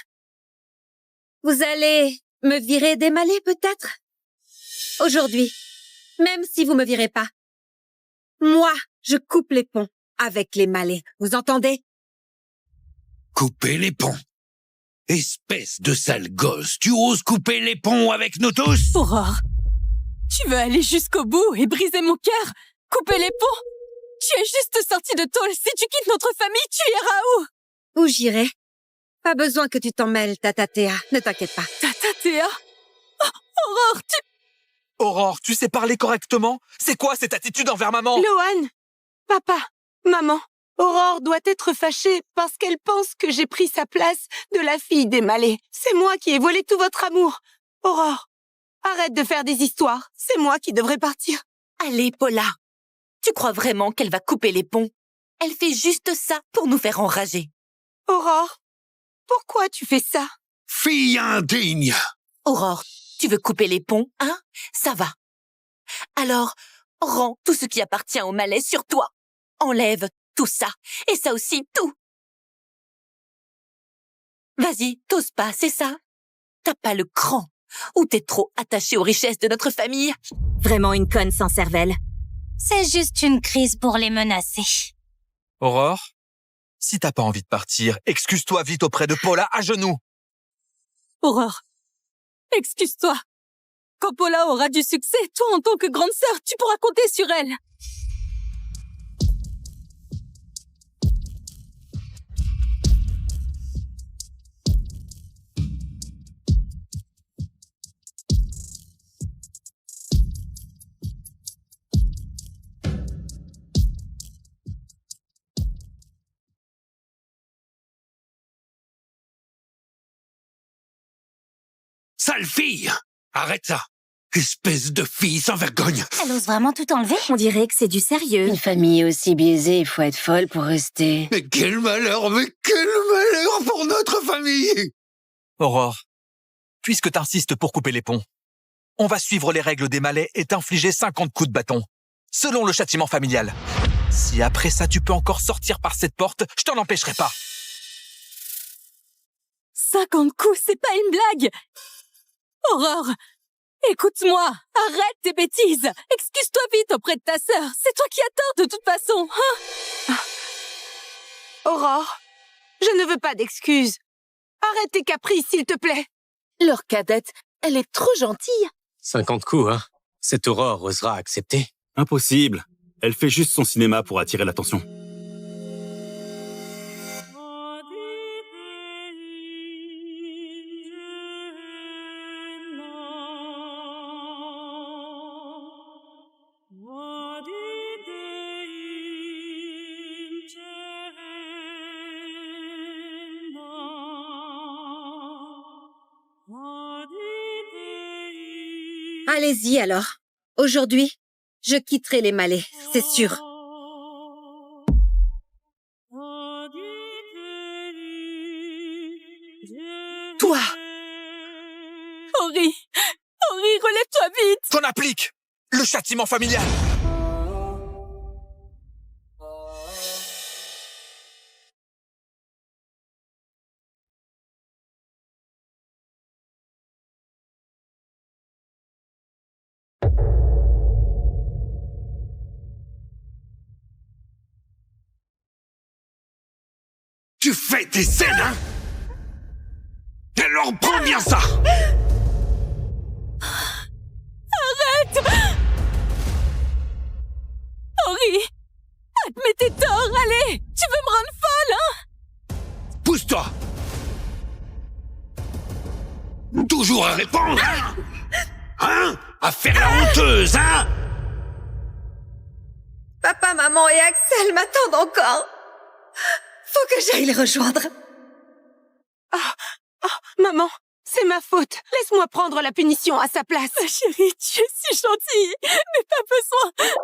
Vous allez me virer des malais peut-être? Aujourd'hui, même si vous me virez pas, moi, je coupe les ponts avec les malais. Vous entendez? Couper les ponts. Espèce de sale gosse, tu oses couper les ponts avec nous tous? Aurore, tu veux aller jusqu'au bout et briser mon cœur? Couper les ponts? Tu es juste sortie de tôle. Si tu quittes notre famille, tu iras où? Où j'irai? Pas besoin que tu t'en mêles, Tata Théa. Ne t'inquiète pas. Tata Théa? Oh, Aurore, Aurore, tu sais parler correctement? C'est quoi cette attitude envers maman? Loan, papa, maman, Aurore doit être fâchée parce qu'elle pense que j'ai pris sa place de la fille des malais. C'est moi qui ai volé tout votre amour. Aurore, arrête de faire des histoires. C'est moi qui devrais partir. Allez, Paula. Tu crois vraiment qu'elle va couper les ponts? Elle fait juste ça pour nous faire enrager. Aurore, pourquoi tu fais ça? Fille indigne! Aurore, tu veux couper les ponts, hein? Ça va. Alors, rends tout ce qui appartient au malais sur toi. Enlève tout ça. Et ça aussi, tout. Vas-y, t'oses pas, c'est ça? T'as pas le cran. Ou t'es trop attaché aux richesses de notre famille? Vraiment une conne sans cervelle. C'est juste une crise pour les menacer. Aurore, si t'as pas envie de partir, excuse-toi vite auprès de Paula à genoux. Aurore, excuse-toi. Quand Paula aura du succès, toi, en tant que grande sœur, tu pourras compter sur elle. Sale fille! Arrête ça! Espèce de fille sans vergogne! Elle ose vraiment tout enlever? On dirait que c'est du sérieux. Une famille aussi biaisée, il faut être folle pour rester. Mais quel malheur pour notre famille! Aurore, puisque t'insistes pour couper les ponts, on va suivre les règles des malais et t'infliger 50 coups de bâton, selon le châtiment familial. Si après ça tu peux encore sortir par cette porte, je t'en empêcherai pas. 50 coups, c'est pas une blague! Aurore, écoute-moi, arrête tes bêtises. Excuse-toi vite auprès de ta sœur. C'est toi qui as tort de toute façon. Hein? Aurore, je ne veux pas d'excuses. Arrête tes caprices, s'il te plaît. Leur cadette, elle est trop gentille. 50 coups, hein? Cette Aurore osera accepter. Impossible. Elle fait juste son cinéma pour attirer l'attention. Allez-y alors. Aujourd'hui, je quitterai les malais, c'est sûr. Toi! Ori, relève-toi vite! Qu'on applique le châtiment familial! Tu fais des scènes, hein? Alors prends bien ça! Arrête! Henri! Admets tes torts, allez! Tu veux me rendre folle, hein? Pousse-toi! Toujours à répondre, hein? Hein? À faire la honteuse, hein? Papa, maman et Axel m'attendent encore. Faut que j'aille les rejoindre. Maman, c'est ma faute. Laisse-moi prendre la punition à sa place. Ma chérie, tu es si gentille, mais pas besoin.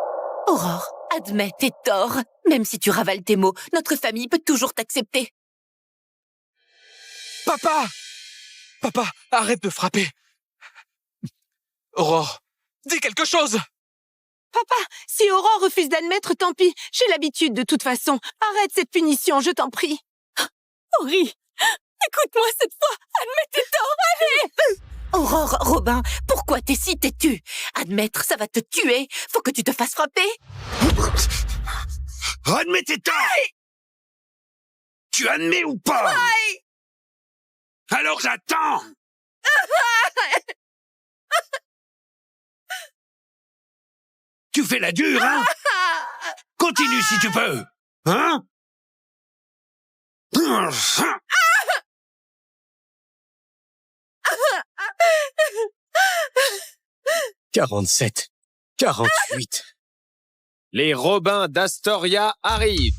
Aurore, admets tes torts. Même si tu ravales tes mots, notre famille peut toujours t'accepter. Papa! Papa, arrête de frapper. Aurore, dis quelque chose! Papa, si Aurore refuse d'admettre, tant pis. J'ai l'habitude de toute façon. Arrête cette punition, je t'en prie. Henri, écoute-moi cette fois. Admets tes torts, allez! Aurore, Robin, pourquoi t'es si têtu? Admettre, ça va te tuer. Faut que tu te fasses frapper. Admets tes torts! Tu admets ou pas? Alors j'attends! Tu fais la dure, hein? Continue si tu peux! Hein? 47, 48. Les Robins d'Astoria arrivent.